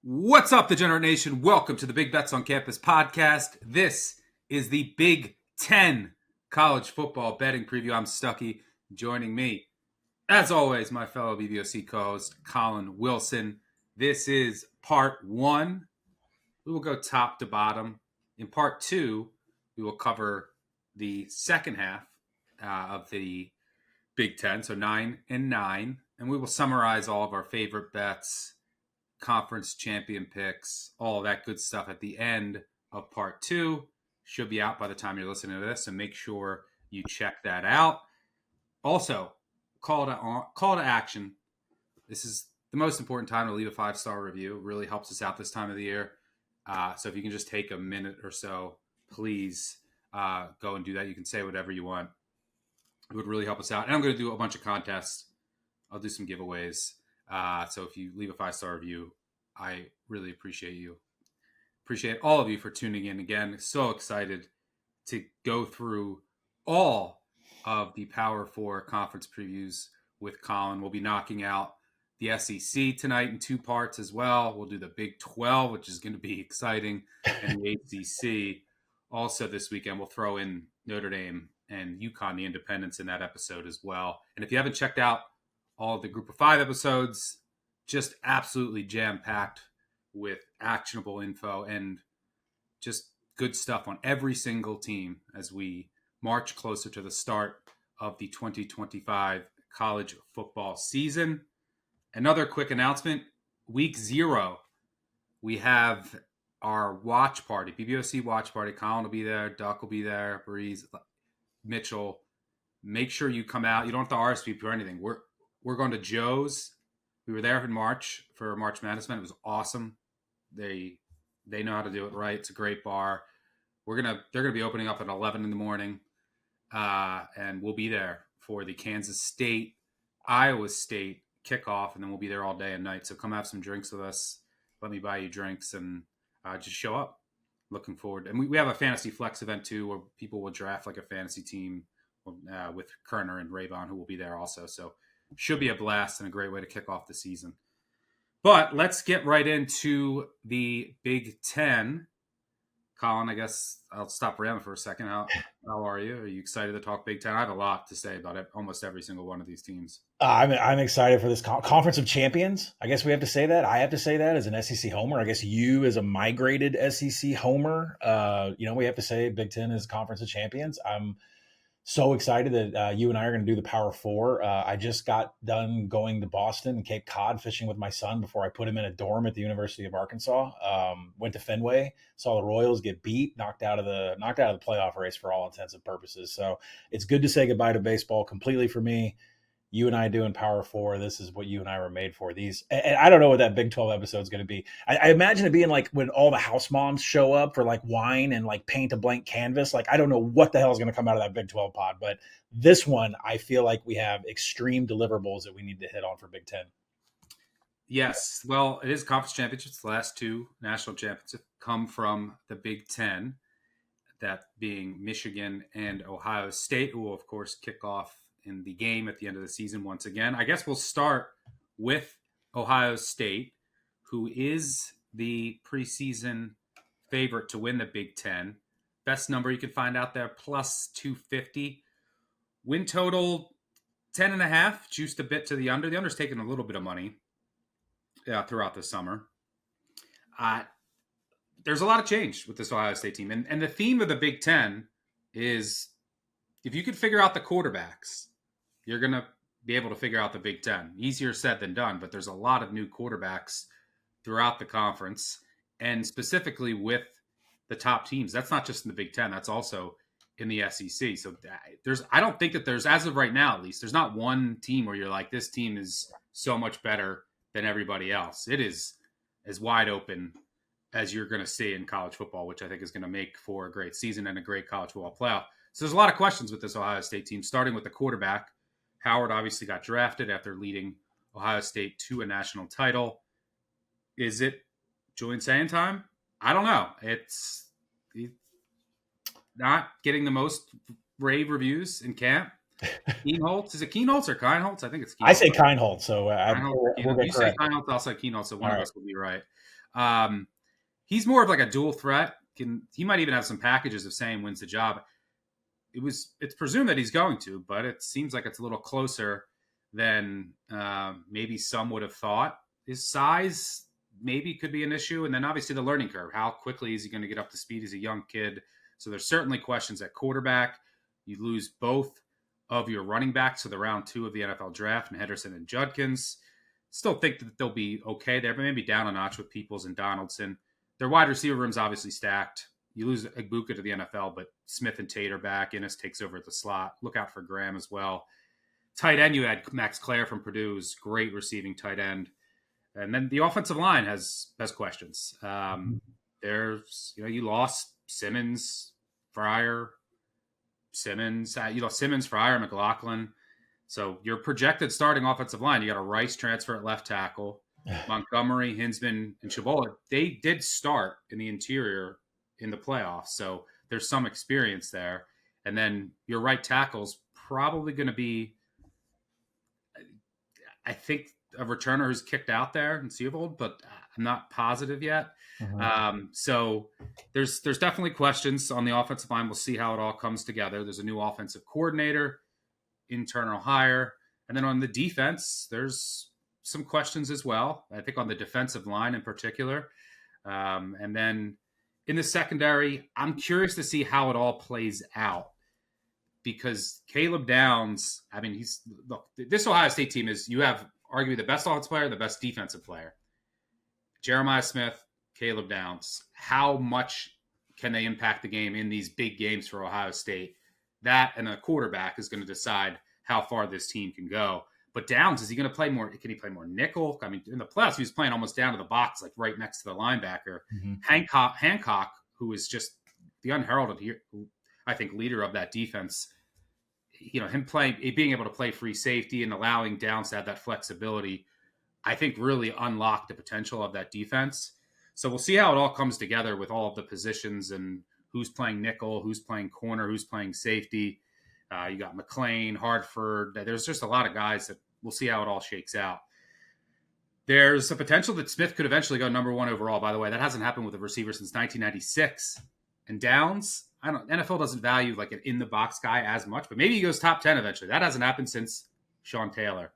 What's up, Degenerate Nation? Welcome to the Big Bets on Campus podcast. This is the Big 10 college football betting preview. I'm Stuckey. Joining me, as always, my fellow BBOC co-host, Collin WIlson. This is part one. We will go top to bottom. In part two, we will cover the second half of the Big 10, so 9 and 9. And we will summarize all of our favorite bets, conference champion picks, all of that good stuff at the end of part two. Should be out by the time you're listening to this, so make sure you check that out. Also, call to action. This is the most important time to leave a 5-star review. It really helps us out this time of the year. So if you can just take a minute or so, please go and do that. You can say whatever you want. It would really help us out. And I'm going to do a bunch of contests. I'll do some giveaways. So if you leave a 5-star review, I really appreciate you. Appreciate all of you for tuning in again. So excited to go through all of the Power 4 conference previews with Collin. We'll be knocking out the SEC tonight in 2 parts as well. We'll do the Big 12, which is going to be exciting, and the ACC. Also this weekend, we'll throw in Notre Dame and UConn, the Independents, in that episode as well. And if you haven't checked out all of the Group of 5 episodes, just absolutely jam-packed with actionable info and just good stuff on every single team as we march closer to the start of the 2025 college football season. Another quick announcement, week 0, we have our watch party, BBOC watch party. Collin will be there, Duck will be there, Breeze, Mitchell. Make sure you come out. You don't have to RSVP or anything. We're going to Joe's. We were there in March for March Madness event. It was awesome. They know how to do it right. It's a great bar. They're gonna be opening up at 11 in the morning, and we'll be there for the Kansas State, Iowa State kickoff, and then we'll be there all day and night. So come have some drinks with us. Let me buy you drinks, and just show up. Looking forward. And we have a fantasy flex event too, where people will draft like a fantasy team with Kerner and Rayvon, who will be there also. So should be a blast and a great way to kick off the season. But let's get right into the Big 10. Collin, I guess I'll stop rambling for a second. How are you? Are you excited to talk Big 10? I have a lot to say about almost every single one of these teams. I'm excited for this Conference of Champions. I guess we have to say that. I have to say that as an SEC homer. I guess you as a migrated SEC homer, we have to say Big 10 is Conference of Champions. I'm so excited that you and I are going to do the Power 4. I just got done going to Boston and Cape Cod fishing with my son before I put him in a dorm at the University of Arkansas. Went to Fenway, saw the Royals get beat, knocked out of the playoff race for all intents and purposes. So it's good to say goodbye to baseball completely for me. You and I doing Power 4. This is what you and I were made for. And I don't know what that Big 12 episode is going to be. I imagine it being like when all the house moms show up for like wine and like paint a blank canvas. Like, I don't know what the hell is going to come out of that Big 12 pod, but this one, I feel like we have extreme deliverables that we need to hit on for Big 10. Yes. Well, it is conference championships. The last 2 national championships come from the Big 10, that being Michigan and Ohio State, who will, of course, kick off in the game at the end of the season once again. I guess we'll start with Ohio State, who is the preseason favorite to win the Big 10. Best number you can find out there, plus 250. Win total, 10.5, juiced a bit to the under. The under's taken a little bit of money throughout the summer. There's a lot of change with this Ohio State team. And the theme of the Big 10 is, if you could figure out the quarterbacks, you're going to be able to figure out the Big 10. Easier said than done, but there's a lot of new quarterbacks throughout the conference, and specifically with the top teams. That's not just in the Big 10. That's also in the SEC. So I don't think that there's, as of right now at least, there's not one team where you're like, this team is so much better than everybody else. It is as wide open as you're going to see in college football, which I think is going to make for a great season and a great college football playoff. So there's a lot of questions with this Ohio State team, starting with the quarterback. Howard obviously got drafted after leading Ohio State to a national title. Is it Julian Sayin time? I don't know. It's not getting the most rave reviews in camp. Keenholz. Is it Keenholz or Kienholz? I think it's Keenholz. I say Kienholz. So you say Kienholz, I'll say Keenholz, so one of us will be right. He's more of like a dual threat. He might even have some packages of saying wins the job. It's presumed that he's going to, but it seems like it's a little closer than maybe some would have thought. His size maybe could be an issue, and then obviously the learning curve. How quickly is he going to get up to speed? He's a young kid, so there's certainly questions at quarterback. You lose both of your running backs to the round 2 of the NFL draft, and Henderson and Judkins. Still think that they'll be okay there, but maybe down a notch with Peoples and Donaldson. Their wide receiver room's obviously stacked. You lose Egbuka to the NFL, but Smith and Tate are back. Innes takes over at the slot. Look out for Graham as well. Tight end, you had Max Clare from Purdue, who's great receiving tight end. And then the offensive line has questions. You lost Simmons, Fryer, McLaughlin. So your projected starting offensive line, you got a Rice transfer at left tackle, Montgomery, Hinsman, and Chabola. They did start in the interior in the playoffs, so there's some experience there. And then your right tackle's probably going to be, I think, a returner who's kicked out there in Seavold, but I'm not positive yet. Mm-hmm. So there's definitely questions on the offensive line. We'll see how it all comes together. There's a new offensive coordinator, internal hire. And then on the defense, there's some questions as well. I think on the defensive line in particular. And then in the secondary, I'm curious to see how it all plays out. Because Caleb Downs, I mean, this Ohio State team is, you have arguably the best offensive player, the best defensive player. Jeremiah Smith, Caleb Downs. How much can they impact the game in these big games for Ohio State? That and a quarterback is going to decide how far this team can go. But Downs, is he going to play more? Can he play more nickel? I mean, in the playoffs, he was playing almost down to the box, like right next to the linebacker. Mm-hmm. Hancock, who is just the unheralded, I think, leader of that defense. Him being able to play free safety and allowing Downs to have that flexibility, I think really unlocked the potential of that defense. So we'll see how it all comes together with all of the positions and who's playing nickel, who's playing corner, who's playing safety. You got McLean, Hartford. There's just a lot of guys that we'll see how it all shakes out. There's a potential that Smith could eventually go number 1 overall. By the way, that hasn't happened with a receiver since 1996. And Downs, NFL doesn't value like an in-the-box guy as much, but maybe he goes top 10 eventually. That hasn't happened since Sean Taylor.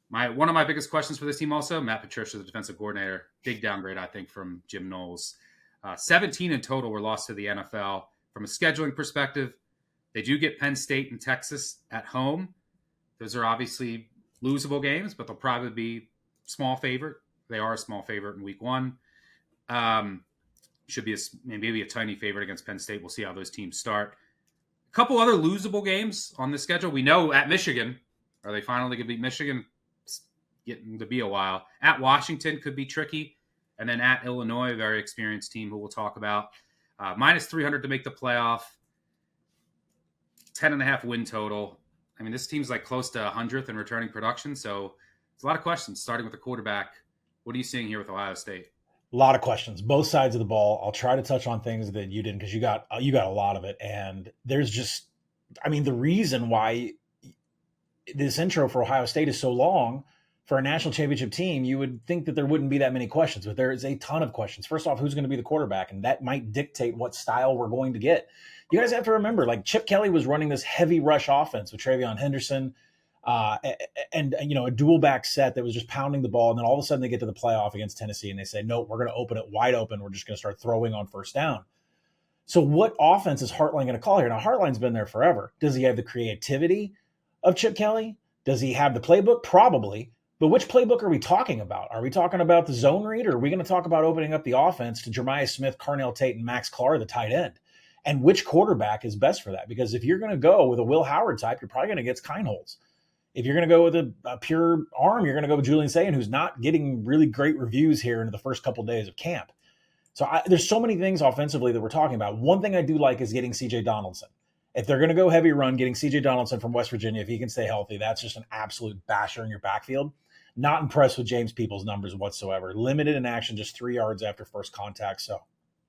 One of my biggest questions for this team also, Matt Patricia, the defensive coordinator, big downgrade, I think, from Jim Knowles. 17 in total were lost to the NFL. From a scheduling perspective, they do get Penn State and Texas at home. Those are obviously losable games, but they'll probably be small favorite. They are a small favorite in week 1. Should be maybe a tiny favorite against Penn State. We'll see how those teams start. A couple other losable games on the schedule. We know at Michigan, are they finally going to beat Michigan? It's getting to be a while. At Washington could be tricky. And then at Illinois, a very experienced team who we'll talk about. Minus 300 to make the playoff. 10.5 win total. I mean, this team's like close to 100th in returning production. So it's a lot of questions, starting with the quarterback. What are you seeing here with Ohio State? A lot of questions, both sides of the ball. I'll try to touch on things that you didn't, because you got a lot of it. And there's just, I mean, the reason why this intro for Ohio State is so long for a national championship team, you would think that there wouldn't be that many questions, but there is a ton of questions. First off, who's going to be the quarterback? And that might dictate what style we're going to get. You guys have to remember, like, Chip Kelly was running this heavy rush offense with Travion Henderson, and a dual back set that was just pounding the ball. And then all of a sudden they get to the playoff against Tennessee and they say, no, we're going to open it wide open. We're just going to start throwing on first down. So what offense is Hartline going to call here? Now, Hartline's been there forever. Does he have the creativity of Chip Kelly? Does he have the playbook? Probably. But which playbook are we talking about? Are we talking about the zone read, or are we going to talk about opening up the offense to Jeremiah Smith, Carnell Tate, and Max Clark, the tight end? And which quarterback is best for that? Because if you're going to go with a Will Howard type, you're probably going to get Keinholz. If you're going to go with a pure arm, you're going to go with Julian Sayin, who's not getting really great reviews here into the first couple of days of camp. So there's so many things offensively that we're talking about. One thing I do like is getting C.J. Donaldson. If they're going to go heavy run, getting C.J. Donaldson from West Virginia, if he can stay healthy, that's just an absolute basher in your backfield. Not impressed with James Peoples' numbers whatsoever. Limited in action, just 3 yards after first contact. So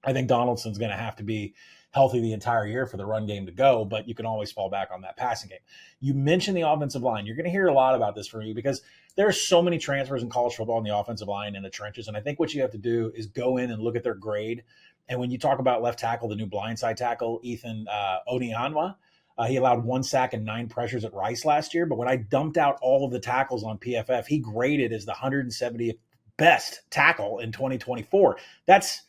I think Donaldson's going to have to be healthy the entire year for the run game to go, but you can always fall back on that passing game. You mentioned the offensive line. You're going to hear a lot about this from me because there are so many transfers in college football in the offensive line in the trenches. And I think what you have to do is go in and look at their grade. And when you talk about left tackle, the new blindside tackle, Ethan Onianwa, he allowed 1 sack and 9 pressures at Rice last year. But when I dumped out all of the tackles on PFF, he graded as the 170th best tackle in 2024. That's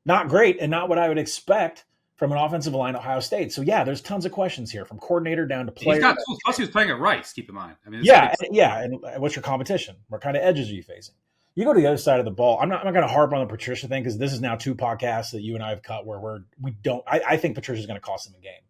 not great and not what I would expect from an offensive line at Ohio State. So, yeah, there's tons of questions here from coordinator down to player. He's got tools. Plus, he was playing at Rice, keep in mind. I mean, And what's your competition? What kind of edges are you facing? You go to the other side of the ball. I'm not going to harp on the Patricia thing because this is now 2 podcasts that you and I have cut where we don't. I think Patricia's going to cost them a game,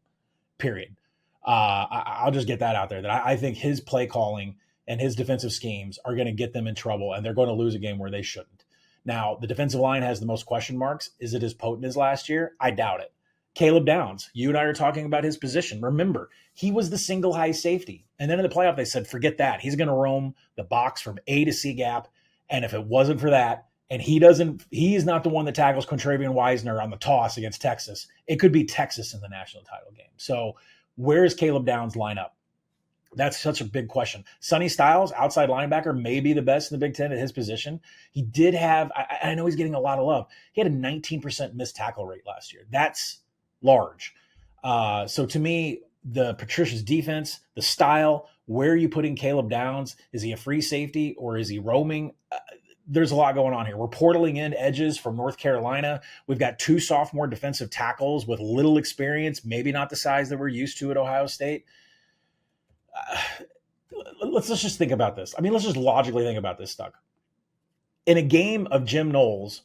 period. I'll just get that out there, that I think his play calling and his defensive schemes are going to get them in trouble, and they're going to lose a game where they shouldn't. Now, the defensive line has the most question marks. Is it as potent as last year? I doubt it. Caleb Downs, you and I are talking about his position. Remember, he was the single high safety. And then in the playoff, they said, forget that. He's going to roam the box from A to C gap. And if it wasn't for that, and he is not the one that tackles Contravian Wisner on the toss against Texas, it could be Texas in the national title game. So where is Caleb Downs line up? That's such a big question. Sonny Styles, outside linebacker, may be the best in the Big Ten at his position. He did have, I know he's getting a lot of love. He had a 19% missed tackle rate last year. That's large. So to me, the Patricia's defense, the style, where are you putting Caleb Downs? Is he a free safety or is he roaming? There's a lot going on here. We're portaling in edges from North Carolina. We've got 2 sophomore defensive tackles with little experience, maybe not the size that we're used to at Ohio State. Let's just think about this. I mean, let's just logically think about this, Stuck. In a game of Jim Knowles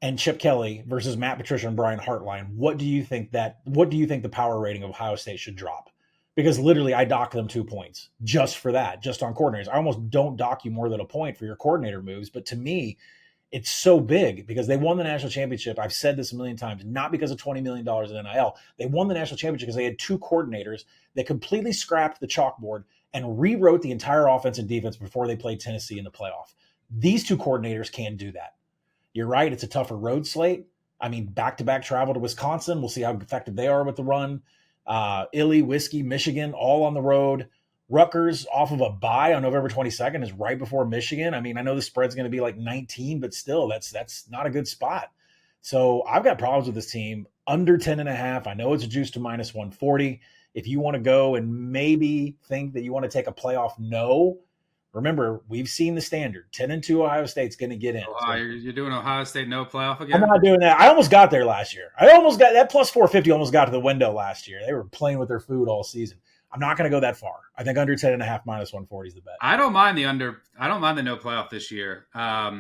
and Chip Kelly versus Matt Patricia and Brian Hartline, what do you think the power rating of Ohio State should drop? Because literally I dock them 2 points just for that, just on coordinators. I almost don't dock you more than a point for your coordinator moves. But to me, it's so big because they won the national championship. I've said this a million times, not because of $20 million in NIL. They won the national championship because they had 2 coordinators that completely scrapped the chalkboard and rewrote the entire offense and defense before they played Tennessee in the playoff. These 2 coordinators can do that. You're right. It's a tougher road slate. I mean, back-to-back travel to Wisconsin. We'll see how effective they are with the run. Illy, Whiskey, Michigan, all on the road. Rutgers off of a bye on November 22nd is right before Michigan. I mean, I know the spread's going to be like 19, but still, that's not a good spot. So I've got problems with this team. Under 10.5. I know it's a juice to minus 140. If you want to go and maybe think that you want to take a playoff, no. Remember, we've seen the standard. 10-2 Ohio State's going to get in. So you're doing Ohio State no playoff again? I'm not doing that. I almost got there last year. I almost got that plus 450 almost got to the window last year. They were playing with their food all season. I'm not going to go that far. I think under 10.5 minus 140 is the bet. I don't mind the under. I don't mind the no playoff this year. But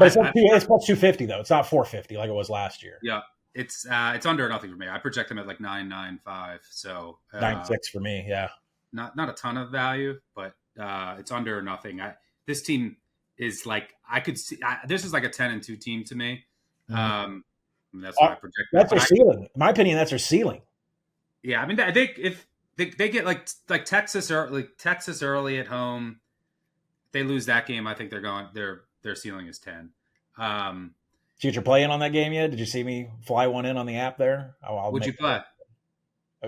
it's plus 250 though. It's not 450 like it was last year. Yeah, it's under nothing for me. I project them at like 9.95. So 9.6 for me. Yeah, not a ton of value, but it's under nothing. This team is like I could see. This is like a 10-2 team to me. That's what I project. That's their ceiling. In my opinion, that's their ceiling. Yeah, I mean, I think if they get like Texas early at home, if they lose that game, I think they're going. Their ceiling is 10. Did you play in on that game yet? Did you see me fly one in on the app there? Would you play?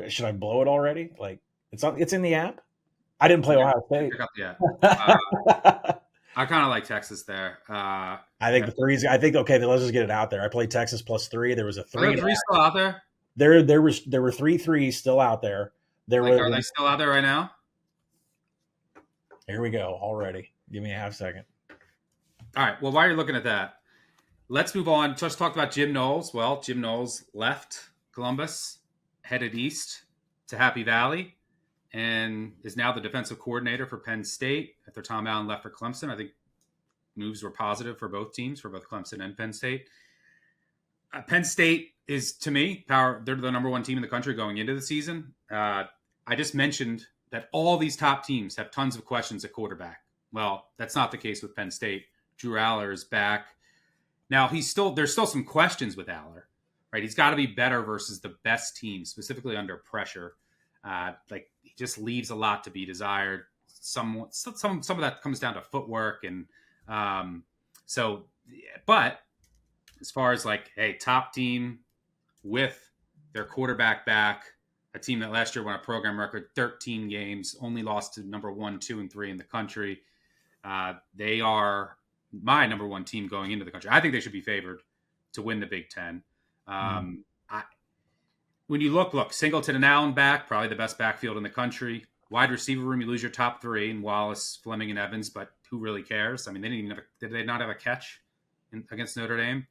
Should I blow it already? Like it's in the app. I didn't play Ohio State. Pick up the app. I kind of like Texas there. I think the threes. I think okay. Then let's just get it out there. I played Texas plus 3. There was a 3. Are the 3 still out there? There were 3 threes still out there. Are they still out there right now? Here we go. Already. Give me a half second. All right. Well, while you're looking at that, let's move on. Just talked about Jim Knowles. Well, Jim Knowles left Columbus, headed east to Happy Valley, and is now the defensive coordinator for Penn State after Tom Allen left for Clemson. I think moves were positive for both teams, for both Clemson and Penn State. Penn State is, to me, they're the number 1 team in the country going into the season. I just mentioned that all these top teams have tons of questions at quarterback. Well, that's not the case with Penn State. Drew Aller is back. Now, there's still some questions with Aller, right? He's got to be better versus the best team, specifically under pressure. He just leaves a lot to be desired. Some of that comes down to footwork, and but as far as like, hey, top team with their quarterback back, a team that last year won a program record 13 games, only lost to number 1, 2, and 3 in the country. They are my number one team going into the country. I think they should be favored to win the Big Ten. When you look, Singleton and Allen back, probably the best backfield in the country. Wide receiver room, you lose your top 3 in Wallace, Fleming, and Evans, but who really cares? I mean, did they not have a catch against Notre Dame?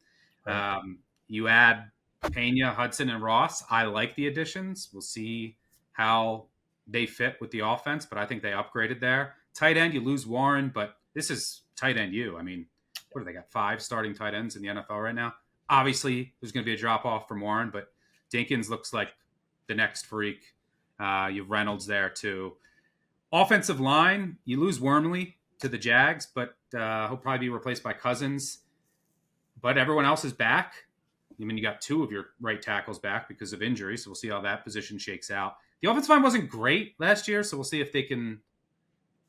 Right. You add Pena, Hudson, and Ross. I like the additions. We'll see how they fit with the offense, but I think they upgraded there. Tight end, you lose Warren, but this is tight end you. I mean, what do they got? 5 starting tight ends in the NFL right now? Obviously, there's going to be a drop-off from Warren, but Dinkins looks like the next freak. You have Reynolds there, too. Offensive line, you lose Wormley to the Jags, but he'll probably be replaced by Cousins. But everyone else is back. I mean, you got 2 of your right tackles back because of injury, so we'll see how that position shakes out. The offensive line wasn't great last year, so we'll see if they can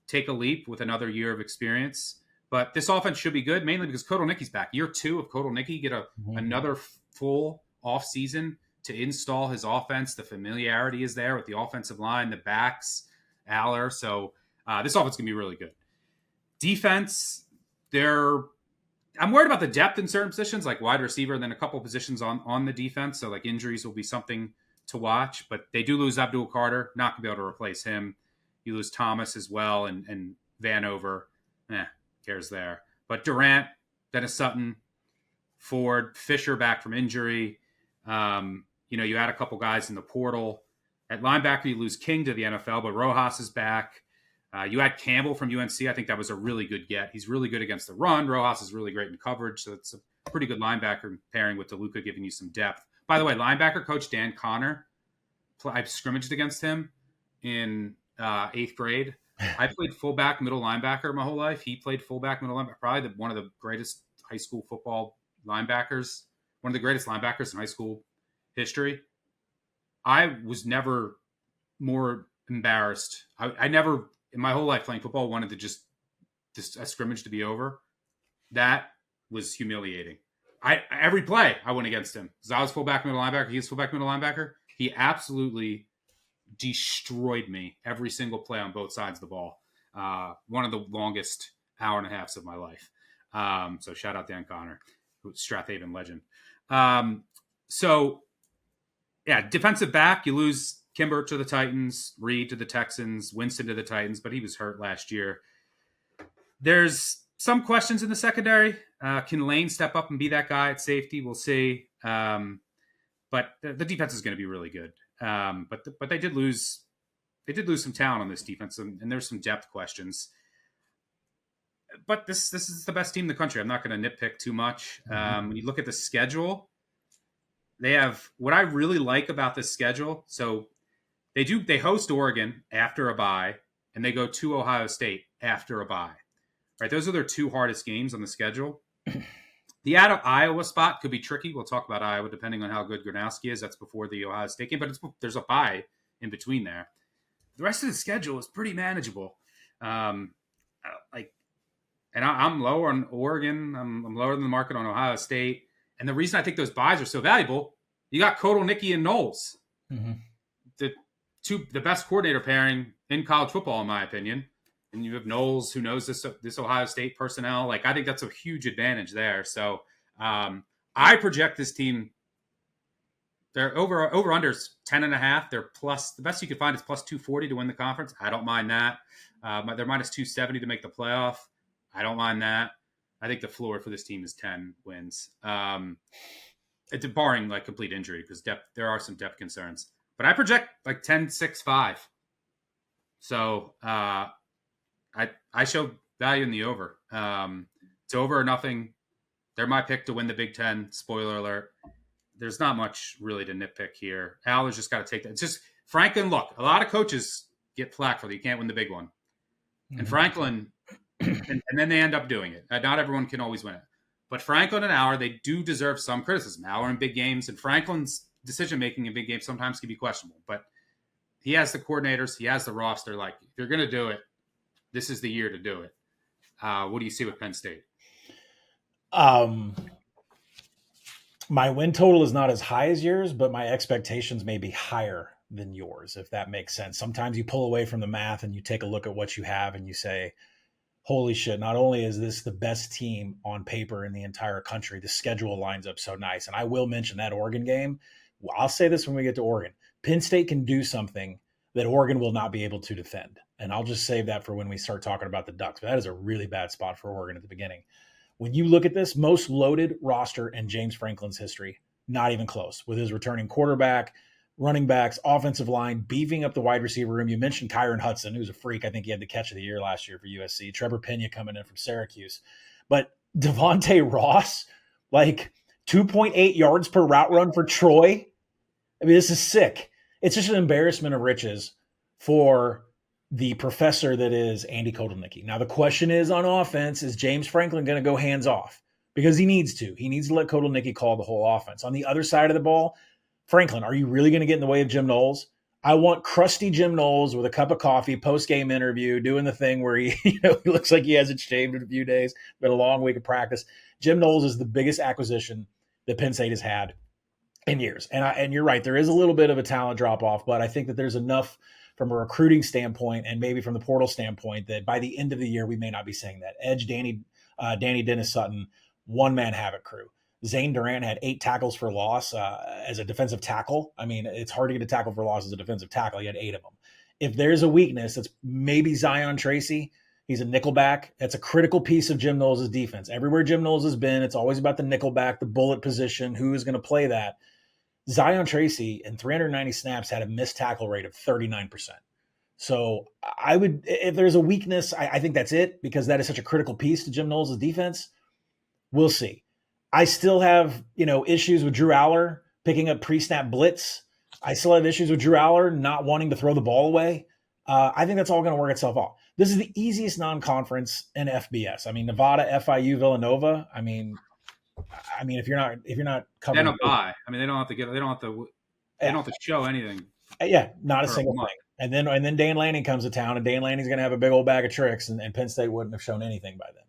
take a leap with another year of experience. But this offense should be good, mainly because Kotelnicki's back. Year 2 of Kotelnicki, get another full offseason to install his offense. The familiarity is there with the offensive line, the backs, Aller. So this offense is going to be really good. Defense, I'm worried about the depth in certain positions, like wide receiver, and then a couple positions on the defense. So like injuries will be something to watch. But they do lose Abdul Carter, not going to be able to replace him. You lose Thomas as well and Vanover. Cares there. But Durant, Dennis Sutton, Ford, Fisher back from injury. You add a couple guys in the portal. At linebacker, you lose King to the NFL, but Rojas is back. You add Campbell from UNC. I think that was a really good get. He's really good against the run. Rojas is really great in coverage, so it's a pretty good linebacker pairing with DeLuca, giving you some depth. By the way, linebacker coach Dan Connor, I scrimmaged against him in 8th grade. I played fullback, middle linebacker my whole life. He played fullback, middle linebacker. Probably one of the greatest high school football linebackers, one of the greatest linebackers in high school history. I was never more embarrassed. I never, in my whole life playing football, wanted to just a scrimmage to be over. That was humiliating. Every play I went against him because I was fullback, middle linebacker. He was fullback, middle linebacker. He absolutely destroyed me every single play on both sides of the ball. One of the longest hour and a halves of my life. So shout out Dan Connor, who's Strathaven legend. Defensive back, you lose Kimber to the Titans, Reed to the Texans, Winston to the Titans, but he was hurt last year. There's some questions in the secondary. Can Lane step up and be that guy at safety? We'll see. But the defense is going to be really good. But they did lose some talent on this defense, and there's some depth questions. But this is the best team in the country. I'm not going to nitpick too much. When you look at the schedule, they have what I really like about this schedule. So they host Oregon after a bye, and they go to Ohio State after a bye. Right, those are their 2 hardest games on the schedule. The Iowa spot could be tricky. We'll talk about Iowa depending on how good Gronowski is. That's before the Ohio State game, but there's a bye in between there. The rest of the schedule is pretty manageable. I'm lower on Oregon. I'm lower than the market on Ohio State. And the reason I think those buys are so valuable, you got Kotelnicki and Knowles, the best coordinator pairing in college football, in my opinion. And you have Knowles, who knows this Ohio State personnel. Like, I think that's a huge advantage there. So I project this team. They're over unders 10.5. They're plus, the best you could find is plus 240 to win the conference. I don't mind that. They're minus 270 to make the playoff. I don't mind that. I think the floor for this team is 10 wins. It's barring like complete injury because there are some depth concerns. But I project like 10-6-5. So I show value in the over. It's over or nothing. They're my pick to win the Big Ten. Spoiler alert. There's not much really to nitpick here. Aller's just got to take that. It's just Franklin. Look, a lot of coaches get flack for that. You can't win the big one. And Franklin, and then they end up doing it. Not everyone can always win it. But Franklin and Aller, they do deserve some criticism. Aller in big games, and Franklin's decision-making in big games sometimes can be questionable. But he has the coordinators. He has the roster. Like, if you're going to do it, this is the year to do it. What do you see with Penn State? My win total is not as high as yours, but my expectations may be higher than yours, if that makes sense. Sometimes you pull away from the math and you take a look at what you have and you say, holy shit, not only is this the best team on paper in the entire country, the schedule lines up so nice. And I will mention that Oregon game. I'll say this when we get to Oregon. Penn State can do something that Oregon will not be able to defend. And I'll just save that for when we start talking about the Ducks. But that is a really bad spot for Oregon at the beginning. When you look at this, most loaded roster in James Franklin's history, not even close, with his returning quarterback, running backs, offensive line, beefing up the wide receiver room. You mentioned Kyron Hudson, who's a freak. I think he had the catch of the year last year for USC. Trevor Pena coming in from Syracuse. But Devontae Ross, like 2.8 yards per route run for Troy. I mean, this is sick. It's just an embarrassment of riches for the professor that is Andy Kotelnicki. Now, the question is on offense, is James Franklin going to go hands off? Because he needs to. He needs to let Kotelnicki call the whole offense. On the other side of the ball, Franklin, are you really going to get in the way of Jim Knowles? I want crusty Jim Knowles with a cup of coffee, post-game interview, doing the thing where he, he looks like he hasn't shaved in a few days, been a long week of practice. Jim Knowles is the biggest acquisition that Penn State has had in years. And you're right, there is a little bit of a talent drop-off, but I think that there's enough from a recruiting standpoint and maybe from the portal standpoint that by the end of the year, we may not be saying that. Edge, Danny Dennis Sutton, one-man havoc crew. Zane Durant had 8 tackles for loss as a defensive tackle. I mean, it's hard to get a tackle for loss as a defensive tackle. He had 8 of them. If there's a weakness, it's maybe Zion Tracy. He's a nickelback. That's a critical piece of Jim Knowles' defense. Everywhere Jim Knowles has been, it's always about the nickelback, the bullet position, who is going to play that. Zion Tracy in 390 snaps had a missed tackle rate of 39%. So I would, if there's a weakness, I think that's it, because that is such a critical piece to Jim Knowles' defense. We'll see. I still have, issues with Drew Aller picking up pre-snap blitz. I still have issues with Drew Aller not wanting to throw the ball away. I think that's all going to work itself out. This is the easiest non-conference in FBS. I mean, Nevada, FIU, Villanova. I mean, if you're not covering, they don't buy. I mean, they don't have to show anything. Yeah, not a single thing. And then Dan Lanning comes to town, and Dan Lanning's going to have a big old bag of tricks, and Penn State wouldn't have shown anything by then.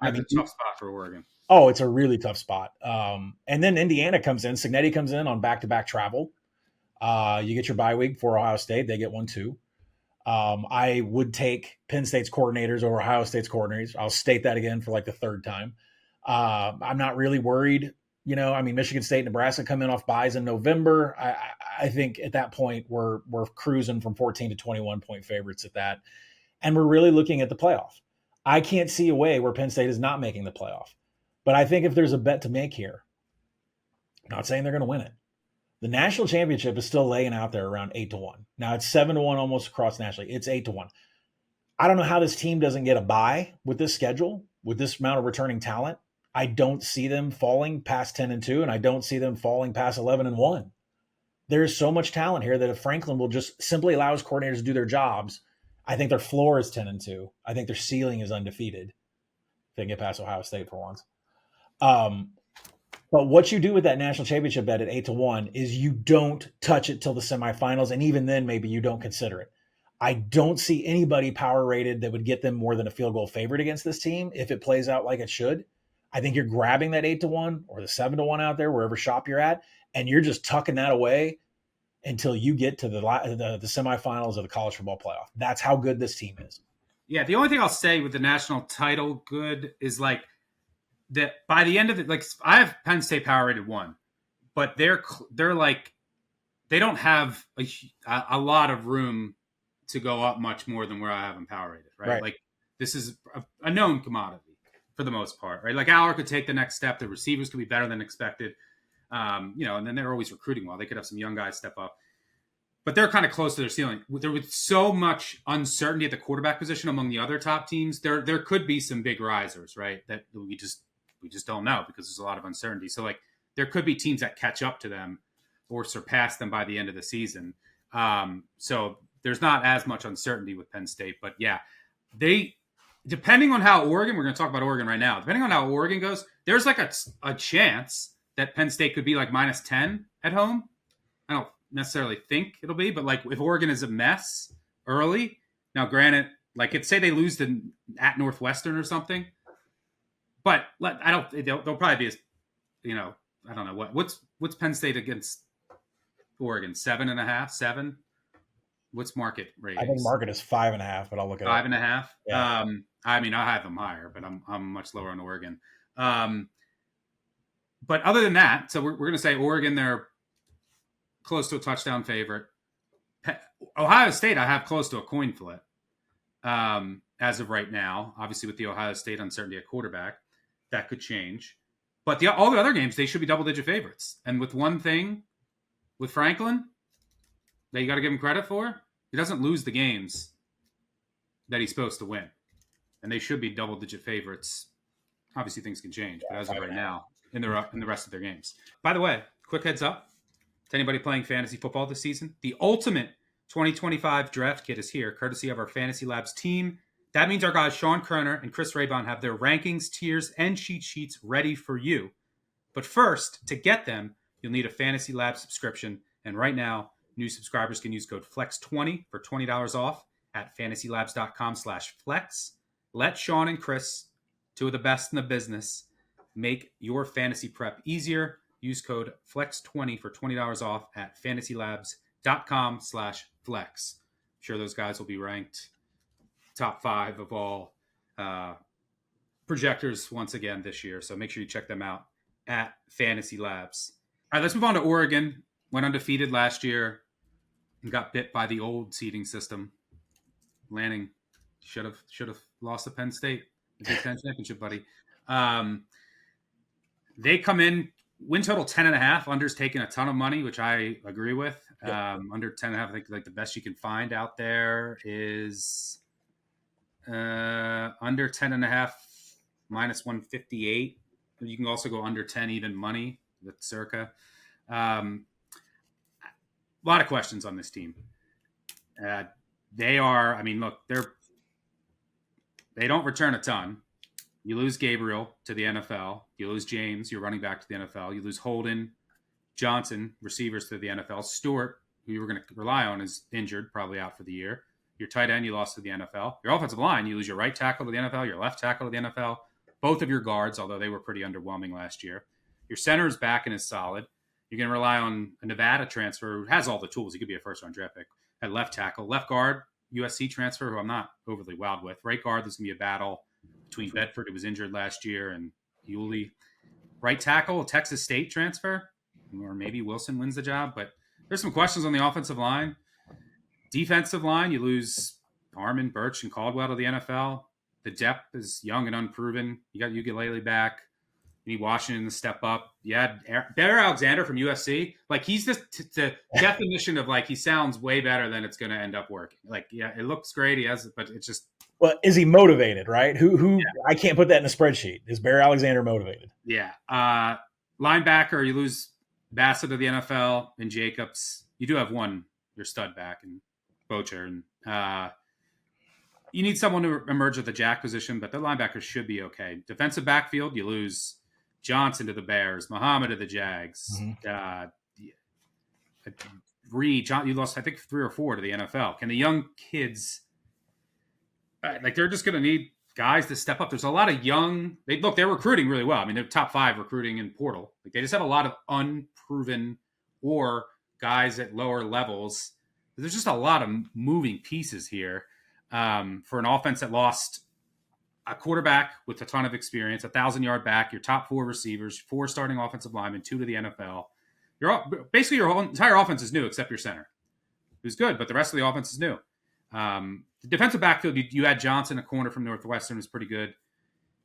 That's a tough spot for Oregon. Oh, it's a really tough spot. And then Indiana comes in. Signetti comes in on back-to-back travel. You get your bye week for Ohio State. They get one too. I would take Penn State's coordinators over Ohio State's coordinators. I'll state that again for like the third time. I'm not really worried. Michigan State, Nebraska come in off buys in November. I think at that point we're cruising from 14 to 21 point favorites at that. And we're really looking at the playoff. I can't see a way where Penn State is not making the playoff. But I think if there's a bet to make here, I'm not saying they're going to win it. The national championship is still laying out there around 8-1. Now it's 7-1 almost across nationally. It's 8-1. I don't know how this team doesn't get a bye with this schedule, with this amount of returning talent. I don't see them falling past 10-2, and I don't see them falling past 11-1. There is so much talent here that if Franklin will just simply allow his coordinators to do their jobs, I think their floor is 10-2. I think their ceiling is undefeated. If they get past Ohio State for once. But what you do with that national championship bet at 8-1 is you don't touch it till the semifinals, and even then maybe you don't consider it. I don't see anybody power rated that would get them more than a field goal favorite against this team if it plays out like it should. I think you're grabbing that 8-1 or the 7-1 out there, wherever shop you're at, and you're just tucking that away until you get to the semifinals of the college football playoff. That's how good this team is. Yeah, the only thing I'll say with the national title good is like that by the end of it, like I have Penn State power rated 1, but they're like they don't have a lot of room to go up much more than where I have them power rated, right? Like this is a known commodity for the most part, right? Like Aller could take the next step. The receivers could be better than expected. And then they're always recruiting well. They could have some young guys step up. But they're kind of close to their ceiling. There was so much uncertainty at the quarterback position among the other top teams. There could be some big risers, right? That we just don't know because there's a lot of uncertainty. So like there could be teams that catch up to them or surpass them by the end of the season. So there's not as much uncertainty with Penn State. But yeah, depending on how Oregon, we're going to talk about Oregon right now. Depending on how Oregon goes, there's like a chance that Penn State could be like -10 at home. I don't necessarily think it'll be, but like if Oregon is a mess early, now granted, like say they lose at Northwestern or something, but they'll probably be I don't know what's Penn State against Oregon, 7.5, 7. What's market ratings? I think market is 5.5, but I'll look at 5.5. Yeah. I mean, I have them higher, but I'm much lower on Oregon. But other than that, so we're going to say Oregon, they're close to a touchdown favorite. Ohio State, I have close to a coin flip as of right now. Obviously, with the Ohio State uncertainty at quarterback, that could change. But all the other games, they should be double-digit favorites. And with one thing, with Franklin, that you got to give him credit for, he doesn't lose the games that he's supposed to win. And they should be double-digit favorites. Obviously, things can change, but as of right now, in the rest of their games. By the way, quick heads up to anybody playing fantasy football this season. The ultimate 2025 draft kit is here, courtesy of our Fantasy Labs team. That means our guys Sean Kerner and Chris Raybon have their rankings, tiers, and cheat sheets ready for you. But first, to get them, you'll need a Fantasy Labs subscription. And right now, new subscribers can use code FLEX20 for $20 off at fantasylabs.com/flex. Let Sean and Chris, two of the best in the business, make your fantasy prep easier. Use code FLEX20 for $20 off at fantasylabs.com/flex. I'm sure those guys will be ranked top 5 of all projectors once again this year. So make sure you check them out at Fantasy Labs. All right, let's move on to Oregon. Went undefeated last year and got bit by the old seeding system. Lanning should have lost to Penn State, the Big 10 championship, buddy. They come in, win total 10.5. Under's taking a ton of money, which I agree with. Under 10.5, I think like the best you can find out there is under 10.5 minus 158. You can also go under 10 even money with circa. A lot of questions on this team. They don't return a ton. You lose Gabriel to the NFL. You lose James, your running back, to the NFL. You lose Holden, Johnson, receivers to the NFL. Stewart, who you were going to rely on, is injured, probably out for the year. Your tight end, you lost to the NFL. Your offensive line, you lose your right tackle to the NFL, your left tackle to the NFL. Both of your guards, although they were pretty underwhelming last year. Your center is back and is solid. You're going to rely on a Nevada transfer who has all the tools. He could be a first-round draft pick. At left tackle. Left guard, USC transfer, who I'm not overly wowed with. Right guard, there's going to be a battle between Bedford, who was injured last year, and Yulee. Right tackle, Texas State transfer, or maybe Wilson wins the job. But there's some questions on the offensive line. Defensive line, you lose Harmon, Birch, and Caldwell to the NFL. The depth is young and unproven. You got Ukulele back. You need Washington to step up. You had Bear Alexander from USC. Like, he's just the definition of, like, he sounds way better than it's going to end up working. Like, yeah, it looks great. He has it, but it's just. Well, is he motivated, right? Who? Yeah. I can't put that in a spreadsheet. Is Bear Alexander motivated? Yeah. Linebacker, you lose Bassett to the NFL and Jacobs. You do have one, your stud back, and Bocher. And you need someone to emerge at the jack position, but the linebackers should be okay. Defensive backfield, you lose Johnson to the Bears, Muhammad to the Jags. Reed, you lost, I think, 3 or 4 to the NFL. Can the young kids, they're just going to need guys to step up. There's a lot of young, they're recruiting really well. I mean, they're top 5 recruiting in portal. Like, they just have a lot of unproven or guys at lower levels. There's just a lot of moving pieces here for an offense that lost a quarterback with a ton of experience, 1,000-yard back, your top 4 receivers, 4 starting offensive linemen, 2 to the NFL. Basically, your whole entire offense is new except your center, who's good, but the rest of the offense is new. The defensive backfield, you had Johnson, a corner from Northwestern, who's pretty good.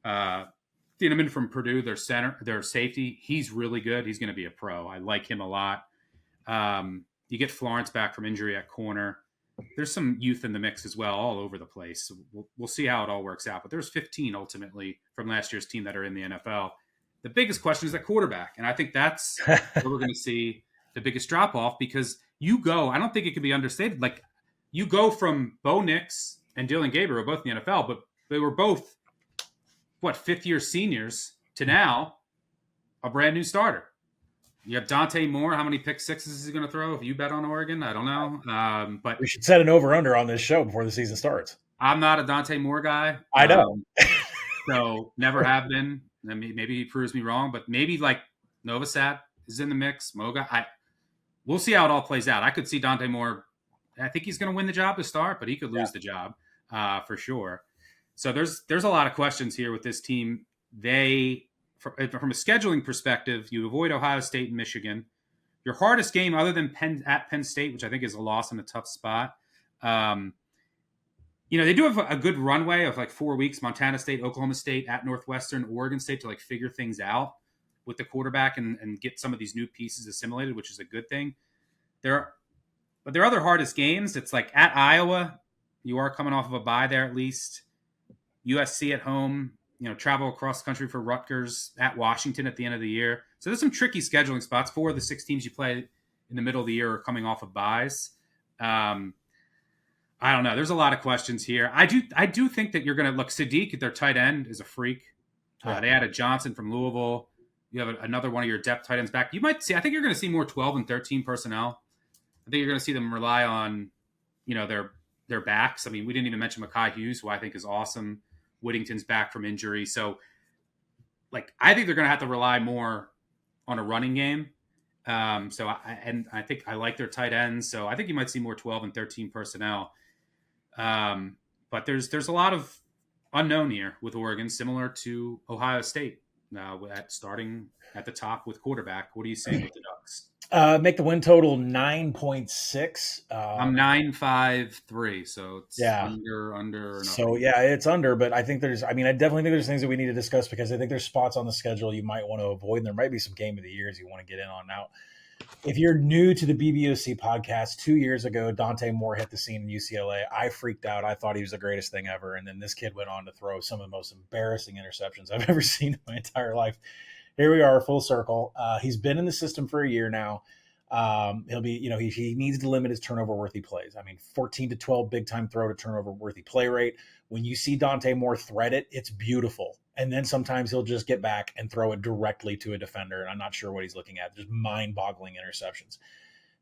Thieneman from Purdue, their safety, he's really good. He's going to be a pro. I like him a lot. You get Florence back from injury at corner. There's some youth in the mix as well, all over the place. So we'll see how it all works out. But there's 15 ultimately from last year's team that are in the NFL. The biggest question is that quarterback. And I think that's where we're going to see the biggest drop-off, because I don't think it can be understated. Like, you go from Bo Nix and Dylan Gabriel, both in the NFL, but they were both, 5th-year seniors, to now a brand new starter. You have Dante Moore. How many pick sixes is he going to throw? If you bet on Oregon, I don't know. But we should set an over-under on this show before the season starts. I'm not a Dante Moore guy. I know. So never have been. Maybe he proves me wrong, but maybe like Novosad is in the mix. Moga. We'll see how it all plays out. I could see Dante Moore. I think he's going to win the job to start, but he could lose the job for sure. So there's a lot of questions here with this team. From a scheduling perspective, you avoid Ohio State and Michigan. Your hardest game, other than Penn State, which I think is a loss in a tough spot. They do have a good runway of like 4 weeks: Montana State, Oklahoma State, at Northwestern, Oregon State, to like figure things out with the quarterback and get some of these new pieces assimilated, which is a good thing. But their other hardest games, it's like at Iowa, you are coming off of a bye there at least. USC at home, travel across the country for Rutgers, at Washington at the end of the year. So there's some tricky scheduling spots. 4 of the 6 teams you play in the middle of the year are coming off of byes. I don't know. There's a lot of questions here. I do think that you're going to look. Sadiq, their tight end, is a freak. They added Johnson from Louisville. You have another one of your depth tight ends back. You might see. I think you're going to see more 12 and 13 personnel. I think you're going to see them rely on, their backs. I mean, we didn't even mention Mekhi Hughes, who I think is awesome. Whittington's back from injury, so I think they're going to have to rely more on a running game. I think I like their tight ends, so I think you might see more 12 and 13 personnel. But there's a lot of unknown here with Oregon, similar to Ohio State, starting at the top with quarterback. What are you saying with the Ducks? Make the win total 9.6. I'm 9.53, so it's under. So it's under, but I think I definitely think there's things that we need to discuss, because I think there's spots on the schedule you might want to avoid, and there might be some game of the years you want to get in on. Now, if you're new to the BBOC podcast, 2 years ago, Dante Moore hit the scene in UCLA. I freaked out. I thought he was the greatest thing ever. And then this kid went on to throw some of the most embarrassing interceptions I've ever seen in my entire life. Here we are, full circle. He's been in the system for a year now. He'll be, he needs to limit his turnover-worthy plays. 14 to 12 big-time throw to turnover-worthy play rate. When you see Dante Moore thread it, it's beautiful. And then sometimes he'll just get back and throw it directly to a defender, and I'm not sure what he's looking at. Just mind-boggling interceptions.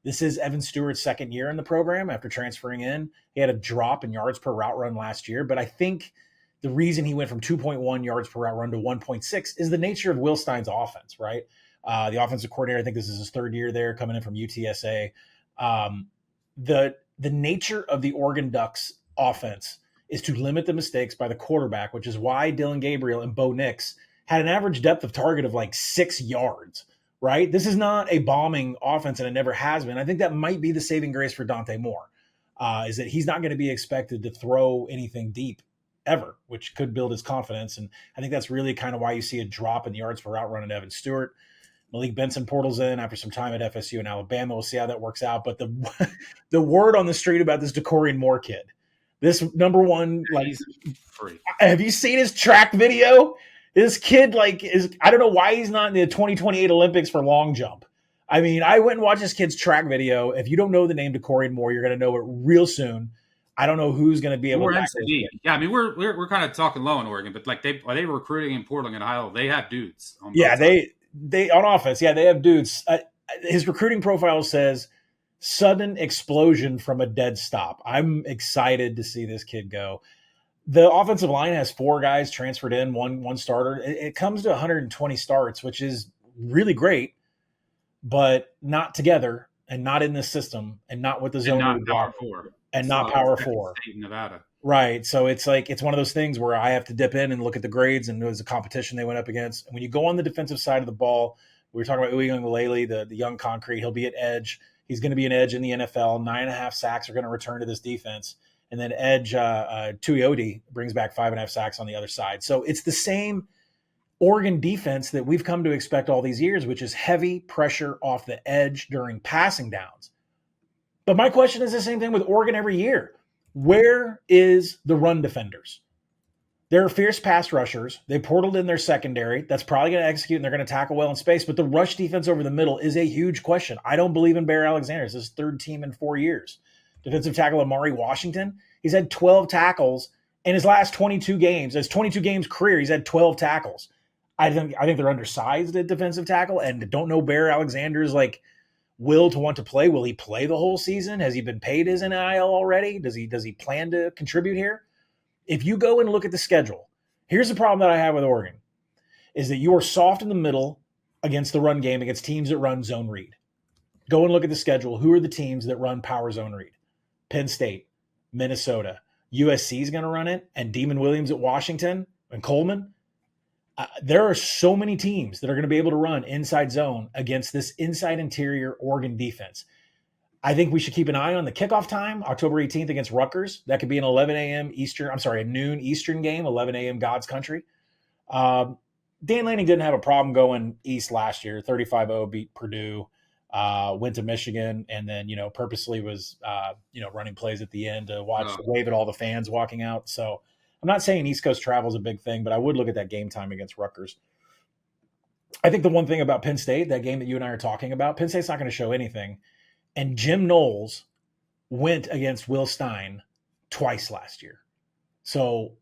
This is Evan Stewart's second year in the program after transferring in. He had a drop in yards per route run last year, but I think the reason he went from 2.1 yards per route run to 1.6 is the nature of Will Stein's offense, right? The offensive coordinator, I think this is his third year there, coming in from UTSA. The nature of the Oregon Ducks offense is to limit the mistakes by the quarterback, which is why Dylan Gabriel and Bo Nix had an average depth of target of like 6 yards, right? This is not a bombing offense, and it never has been. I think that might be the saving grace for Dante Moore, is that he's not going to be expected to throw anything deep ever, which could build his confidence. And I think that's really kind of why you see a drop in the yards per route run in Evan Stewart. Malik Benson portals in after some time at FSU and Alabama. We'll see how that works out. But the word on the street about this Decorian Moore kid, this number one, he's free. Have you seen his track video? This kid I don't know why he's not in the 2028 Olympics for long jump. I went and watched this kid's track video. If you don't know the name Decorian Moore, you're going to know it real soon. I don't know who's going to be able to. Yeah, we're kind of talking low in Oregon, but are they recruiting and portaling in Ohio? They have dudes. They on offense, they have dudes. His recruiting profile says sudden explosion from a dead stop. I'm excited to see this kid go. The offensive line has 4 guys transferred in, one starter. It comes to 120 starts, which is really great, but not together and not in this system and not with the zone. And not Power 4. And not Power 4. State, Nevada. Right. So it's one of those things where I have to dip in and look at the grades and there's a competition they went up against. And when you go on the defensive side of the ball, we were talking about Uiagalelei, the young concrete. He'll be at edge. He's going to be an edge in the NFL. 9.5 sacks are going to return to this defense. And then edge Tuioti brings back 5.5 sacks on the other side. So it's the same Oregon defense that we've come to expect all these years, which is heavy pressure off the edge during passing downs. But my question is the same thing with Oregon every year. Where is the run defenders? They're fierce pass rushers. They portaled in their secondary. That's probably going to execute, and they're going to tackle well in space. But the rush defense over the middle is a huge question. I don't believe in Bear Alexander. It's his third team in 4 years. Defensive tackle Amari Washington, he's had 12 tackles in his last 22 games. His 22 games career, he's had 12 tackles. I think they're undersized at defensive tackle, and don't know Bear Alexander's will to want to play. Will he play the whole season? Has he been paid his NIL already? Does he plan to contribute here? If you go and look at the schedule, here's the problem that I have with Oregon, is that you are soft in the middle against the run game, against teams that run zone read. Go and look at the schedule. Who are the teams that run power zone read? Penn State, Minnesota, USC is going to run it, and Demon Williams at Washington and Coleman. There are so many teams that are going to be able to run inside zone against this inside interior Oregon defense. I think we should keep an eye on the kickoff time, October 18th against Rutgers. That could be an 11 a.m. Eastern. I'm sorry, a noon Eastern game, 11 a.m. God's country. Dan Lanning didn't have a problem going east last year. 35-0 beat Purdue, went to Michigan, and then, purposely was, running plays at the end to wave at all the fans walking out. So I'm not saying East Coast travel is a big thing, but I would look at that game time against Rutgers. I think the one thing about Penn State, that game that you and I are talking about, Penn State's not going to show anything. And Jim Knowles went against Will Stein twice last year. So,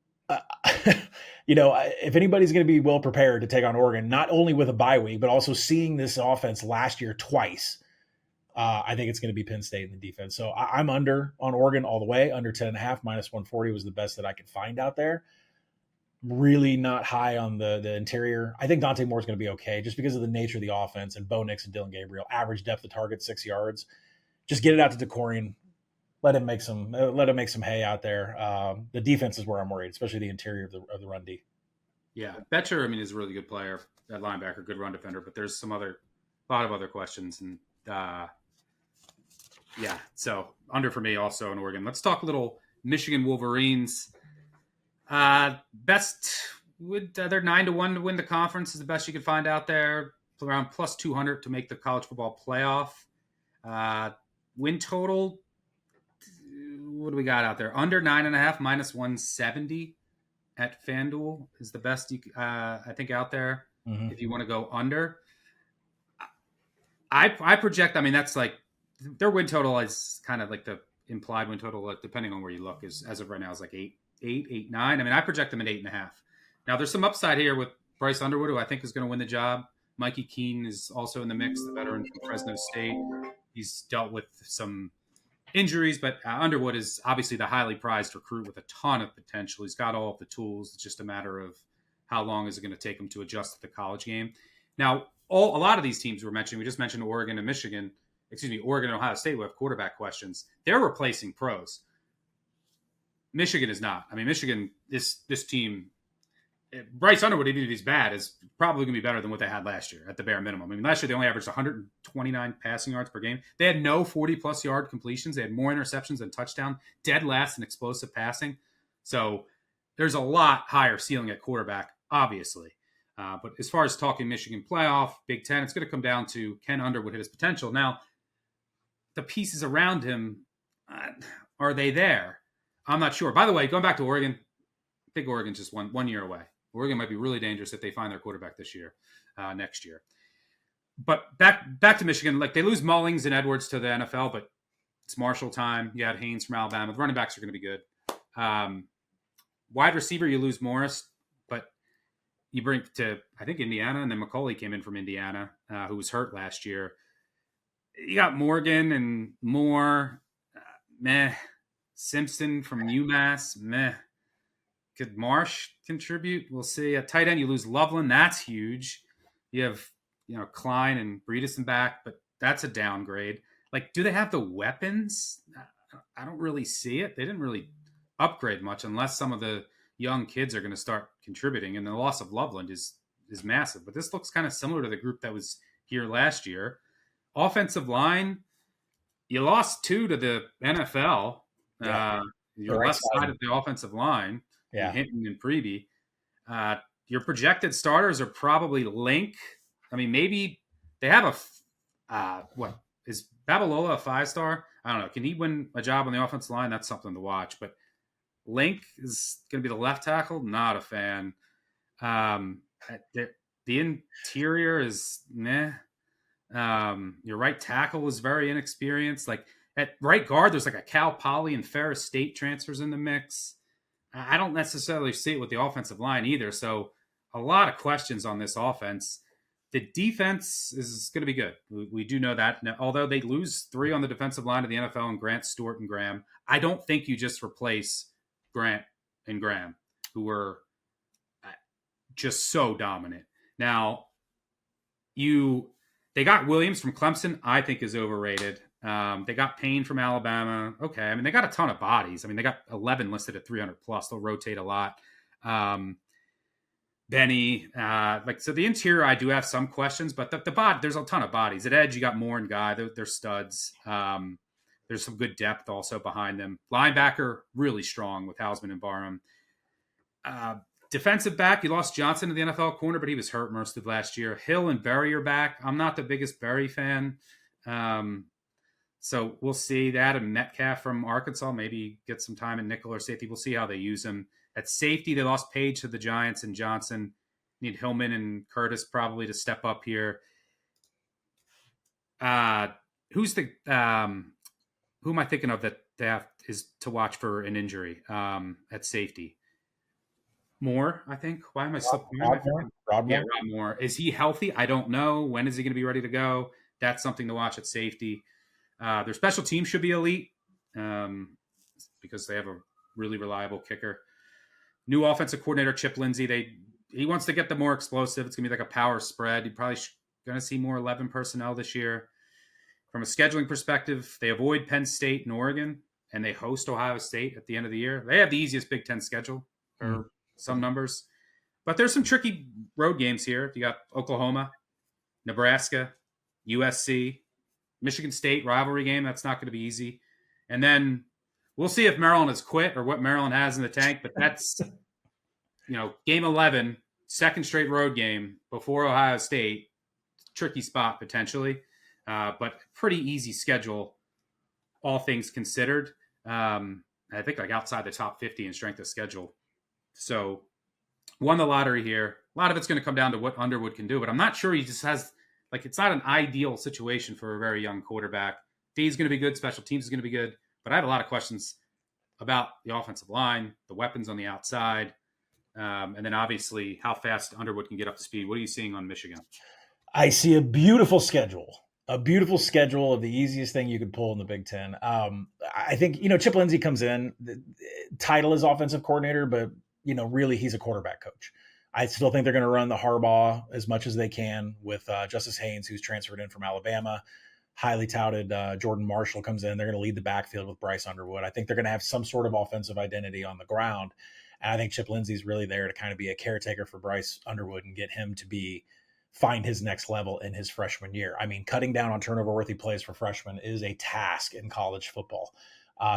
if anybody's going to be well prepared to take on Oregon, not only with a bye week, but also seeing this offense last year twice, I think it's going to be Penn State in the defense. So I'm under on Oregon all the way, under 10.5, minus 140 was the best that I could find out there. Really not high on the interior. I think Dante Moore's going to be okay just because of the nature of the offense, and Bo Nix and Dylan Gabriel, average depth of target 6 yards. Just get it out to DeCorian. Let him make some hay out there. The defense is where I'm worried, especially the interior of the run D. Yeah, Betcher, is a really good player, that linebacker, good run defender, but there's a lot of other questions, and so under for me also in Oregon. Let's talk a little Michigan Wolverines. They're 9-1 to win the conference is the best you could find out there. Around plus 200 to make the college football playoff. Win total, what do we got out there? Under 9.5, minus 170 at FanDuel is the best I think out there. Mm-hmm. If you want to go under, I project. That's like their win total is kind of like the implied win total, like, depending on where you look, is as of right now is like 8, 9. I project them at 8.5. Now there's some upside here with Bryce Underwood, who I think is going to win the job. Mikey Keene is also in the mix, the veteran from Fresno State. He's dealt with some injuries, but Underwood is obviously the highly prized recruit with a ton of potential. He's got all of the tools. It's just a matter of how long is it going to take him to adjust to the college game. Now, a lot of these teams we're mentioning, we just mentioned Oregon and Ohio State, who have quarterback questions. They're replacing pros. Michigan is not. Michigan, this team, Bryce Underwood, even if he's bad, is probably going to be better than what they had last year at the bare minimum. Last year they only averaged 129 passing yards per game. They had no 40-plus yard completions. They had more interceptions than touchdown, dead last in explosive passing. So there's a lot higher ceiling at quarterback, obviously. But as far as talking Michigan playoff, Big 10, it's going to come down to, can Underwood hit his potential? Now, the pieces around him, are they there? I'm not sure. By the way, going back to Oregon, I think Oregon's just one year away. Oregon might be really dangerous if they find their quarterback next year. But back to Michigan, like, they lose Mullings and Edwards to the NFL, but it's Marshall time. You had Haynes from Alabama. The running backs are going to be good. Wide receiver, you lose Morris, but you bring to, I think, Indiana, and then McCauley came in from Indiana, who was hurt last year. You got Morgan and Moore, meh. Simpson from UMass, meh. Could Marsh contribute? We'll see. At tight end, you lose Loveland. That's huge. You have, Klein and Bredesen back, but that's a downgrade. Like, do they have the weapons? I don't really see it. They didn't really upgrade much unless some of the young kids are going to start contributing. And the loss of Loveland is massive. But this looks kind of similar to the group that was here last year. Offensive line, you lost 2 to the NFL. Yeah. Your left side of the offensive line, Hinton and Preby. Your projected starters are probably Link. Maybe they have what is Babalola a 5-star? I don't know. Can he win a job on the offensive line? That's something to watch. But Link is going to be the left tackle. Not a fan. The interior is meh. Your right tackle is very inexperienced. Like, at right guard, there's like a Cal Poly and Ferris State transfers in the mix. I don't necessarily see it with the offensive line either. So a lot of questions on this offense. The defense is going to be good. We do know that. Now, although they lose 3 on the defensive line of the NFL and Grant, Stewart, and Graham, I don't think you just replace Grant and Graham, who were just so dominant. Now, they got Williams from Clemson, I think is overrated. They got Payne from Alabama. Okay. I mean, they got a ton of bodies. I mean, they got 11 listed at 300 plus. They'll rotate a lot. Benny, so the interior, I do have some questions, but there's a ton of bodies. At edge, you got Moore and Guy. They're studs. There's some good depth also behind them. Linebacker, really strong with Hausman and Barham. Defensive back, you lost Johnson to the NFL corner, but he was hurt most of last year. Hill and Berry are back. I'm not the biggest Berry fan. So we'll see that. And Metcalf from Arkansas, maybe get some time in nickel or safety. We'll see how they use him. At safety, they lost Page to the Giants and Johnson. Need Hillman and Curtis probably to step up here. Who's the who am I thinking of that is to watch for an injury at safety? Moore, I think. Why am I still Rod Moore? Is he healthy? I don't know. When is he going to be ready to go? That's something to watch at safety. Their special team should be elite because they have a really reliable kicker. New offensive coordinator Chip Lindsey. He wants to get them more explosive. It's going to be like a power spread. You're probably going to see more 11 personnel this year. From a scheduling perspective, they avoid Penn State and Oregon, and they host Ohio State at the end of the year. They have the easiest Big Ten schedule for some numbers. But there's some tricky road games here. You got Oklahoma, Nebraska, USC, Michigan State rivalry game. That's not going to be easy. And then we'll see if Maryland has quit or what Maryland has in the tank. But that's, game 11, second straight road game before Ohio State. Tricky spot potentially. But pretty easy schedule, all things considered. I think outside the top 50 in strength of schedule. So won the lottery here. A lot of it's going to come down to what Underwood can do, but I'm not sure he just has it's not an ideal situation for a very young quarterback. D's going to be good. Special teams is going to be good, but I have a lot of questions about the offensive line, the weapons on the outside, and then obviously how fast Underwood can get up to speed. What are you seeing on Michigan? I see a beautiful schedule of the easiest thing you could pull in the Big Ten. I think, Chip Lindsey comes in, the title is offensive coordinator, but really he's a quarterback coach. I still think they're going to run the Harbaugh as much as they can with Justice Haynes, who's transferred in from Alabama. Highly touted Jordan Marshall comes in. They're going to lead the backfield with Bryce Underwood. I think they're going to have some sort of offensive identity on the ground. And I think Chip Lindsey's really there to kind of be a caretaker for Bryce Underwood and get him to find his next level in his freshman year. I mean, cutting down on turnover-worthy plays for freshmen is a task in college football.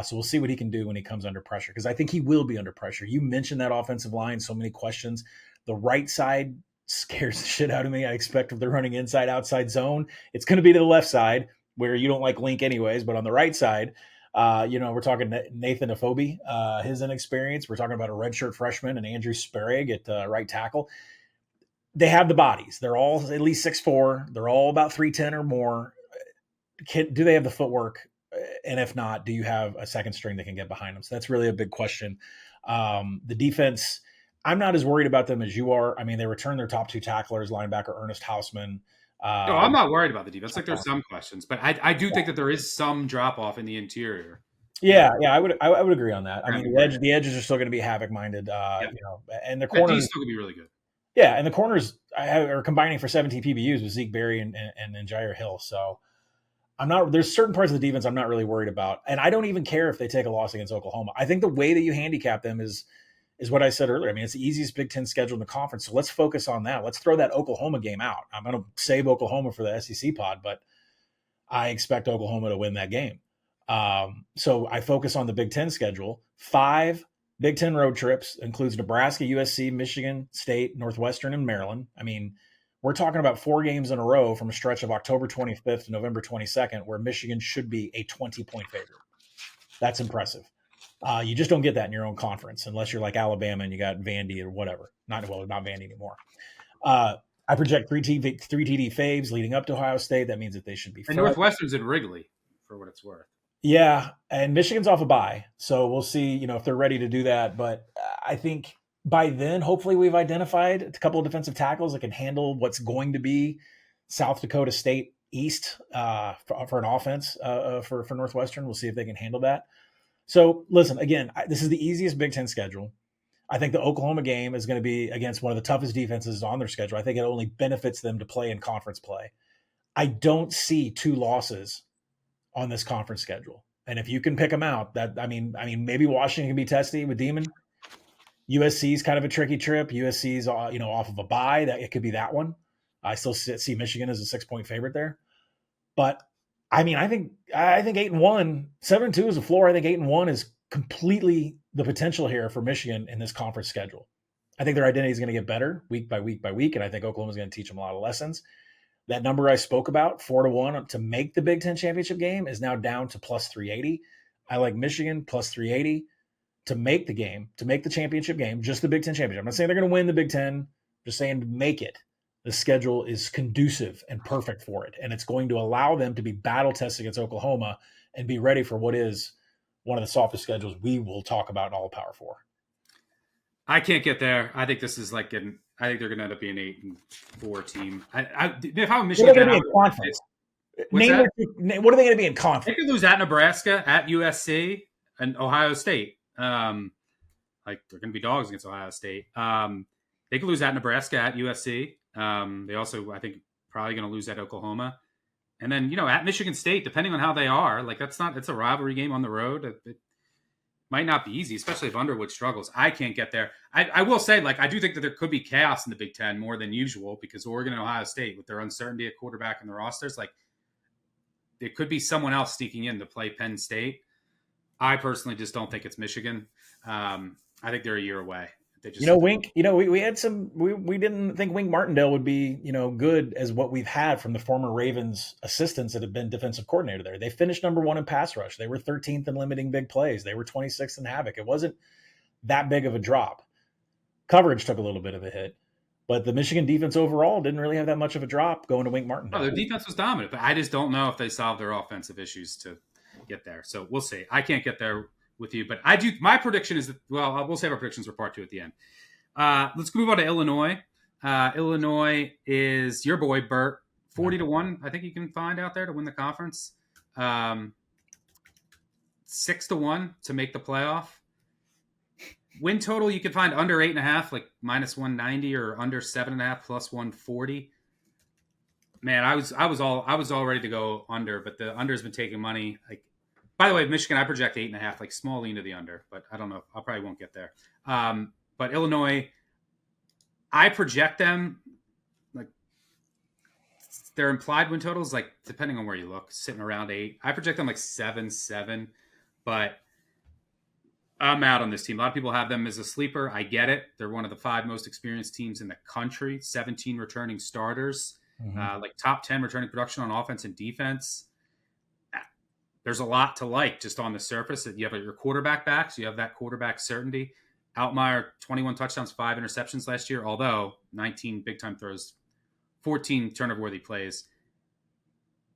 So we'll see what he can do when he comes under pressure, because I think he will be under pressure. You mentioned that offensive line, so many questions. The right side scares the shit out of me. I expect if they're running inside, outside zone, it's going to be to the left side where you don't like Link anyways. But on the right side, we're talking Nathan Afobe, his inexperience. We're talking about a redshirt freshman and Andrew Sperrig at right tackle. They have the bodies. They're all at least 6'4". They're all about 310 or more. Do they have the footwork? And if not, do you have a second string that can get behind them? So that's really a big question. The defense, I'm not as worried about them as you are. I mean, they returned their top two tacklers, linebacker Ernest Hausman. No, I'm not worried about the defense. There's some questions, but I do think that there is some drop off in the interior. Yeah, I would agree on that. I mean, the edges are still going to be havoc minded, and the corners still going to be really good. Yeah, and the corners are combining for 17 PBUs with Zeke Berry and Jair Hill. So there's certain parts of the defense I'm not really worried about. And I don't even care if they take a loss against Oklahoma. I think the way that you handicap them is what I said earlier. I mean, it's the easiest Big Ten schedule in the conference. So let's focus on that. Let's throw that Oklahoma game out. I'm going to save Oklahoma for the SEC pod, but I expect Oklahoma to win that game. So I focus on the Big Ten schedule. 5 Big Ten road trips includes Nebraska, USC, Michigan State, Northwestern, and Maryland. I mean, we're talking about 4 games in a row from a stretch of October 25th to November 22nd, where Michigan should be a 20-point favorite. That's impressive. You just don't get that in your own conference unless you're like Alabama and you got Vandy or whatever. Not Vandy anymore. I project 3 TD faves leading up to Ohio State. That means that they should be. And Northwestern's in Wrigley, for what it's worth. Yeah, and Michigan's off a bye, so we'll see, if they're ready to do that. But I think by then, hopefully, we've identified a couple of defensive tackles that can handle what's going to be South Dakota State East for an offense for Northwestern. We'll see if they can handle that. So, listen, again, this is the easiest Big Ten schedule. I think the Oklahoma game is going to be against one of the toughest defenses on their schedule. I think it only benefits them to play in conference play. I don't see 2 losses on this conference schedule. And if you can pick them out, maybe Washington can be testy with Demon. USC is kind of a tricky trip. USC is off of a bye. That it could be that one. I still see Michigan as a 6-point favorite there. But I think 8-1, 7-2 is a floor. I think 8-1 is completely the potential here for Michigan in this conference schedule. I think their identity is going to get better week by week by week, and I think Oklahoma is going to teach them a lot of lessons. That number I spoke about, 4-1 to make the Big Ten championship game, is now down to plus 380. I like Michigan plus 380 to make the game, to make the championship game, just the Big Ten championship. I'm not saying they're going to win the Big Ten, I'm just saying to make it. The schedule is conducive and perfect for it, and it's going to allow them to be battle tested against Oklahoma and be ready for what is one of the softest schedules we will talk about in all of Power 4. I can't get there. I think this is I think they're going to end up being an 8-4 team. If I'm Michigan, what are they going to be in conference? What are they going to be in conference? They could lose at Nebraska, at USC, and Ohio State. They're going to be dogs against Ohio State. They could lose at Nebraska, at USC. They also, I think, probably going to lose at Oklahoma. And then, at Michigan State, depending on how they are, it's a rivalry game on the road. It might not be easy, especially if Underwood struggles. I can't get there. I will say, I do think that there could be chaos in the Big Ten more than usual because Oregon and Ohio State, with their uncertainty at quarterback in the rosters, there could be someone else sneaking in to play Penn State. I personally just don't think it's Michigan. I think they're a year away. Wink, we had we didn't think Wink Martindale would be, good as what we've had from the former Ravens assistants that have been defensive coordinator there. They finished number 1 in pass rush. They were 13th in limiting big plays. They were 26th in havoc. It wasn't that big of a drop. Coverage took a little bit of a hit, but the Michigan defense overall didn't really have that much of a drop going to Wink Martindale. No, their defense was dominant, but I just don't know if they solved their offensive issues to get there. So we'll see. I can't get there with you, but I do. My prediction is that, we'll save our predictions for part 2 at the end. Let's move on to Illinois. Illinois is your boy Burt, 40-1. I think you can find out there to win the conference. 6-1 to make the playoff. Win total you can find under 8.5, minus 190, or under 7.5 plus 140. Man, I was all ready to go under, but the under has been taking money. By the way, Michigan, I project 8.5, small lean to the under, but I don't know. I probably won't get there. But Illinois, I project them, their implied win totals, depending on where you look, sitting around 8. I project them 7-7, but I'm out on this team. A lot of people have them as a sleeper. I get it. They're one of the 5 most experienced teams in the country, 17 returning starters, top 10 returning production on offense and defense. There's a lot to like just on the surface. You have your quarterback back, so you have that quarterback certainty. Altmaier, 21 touchdowns, 5 interceptions last year, although 19 big-time throws, 14 turnover-worthy plays.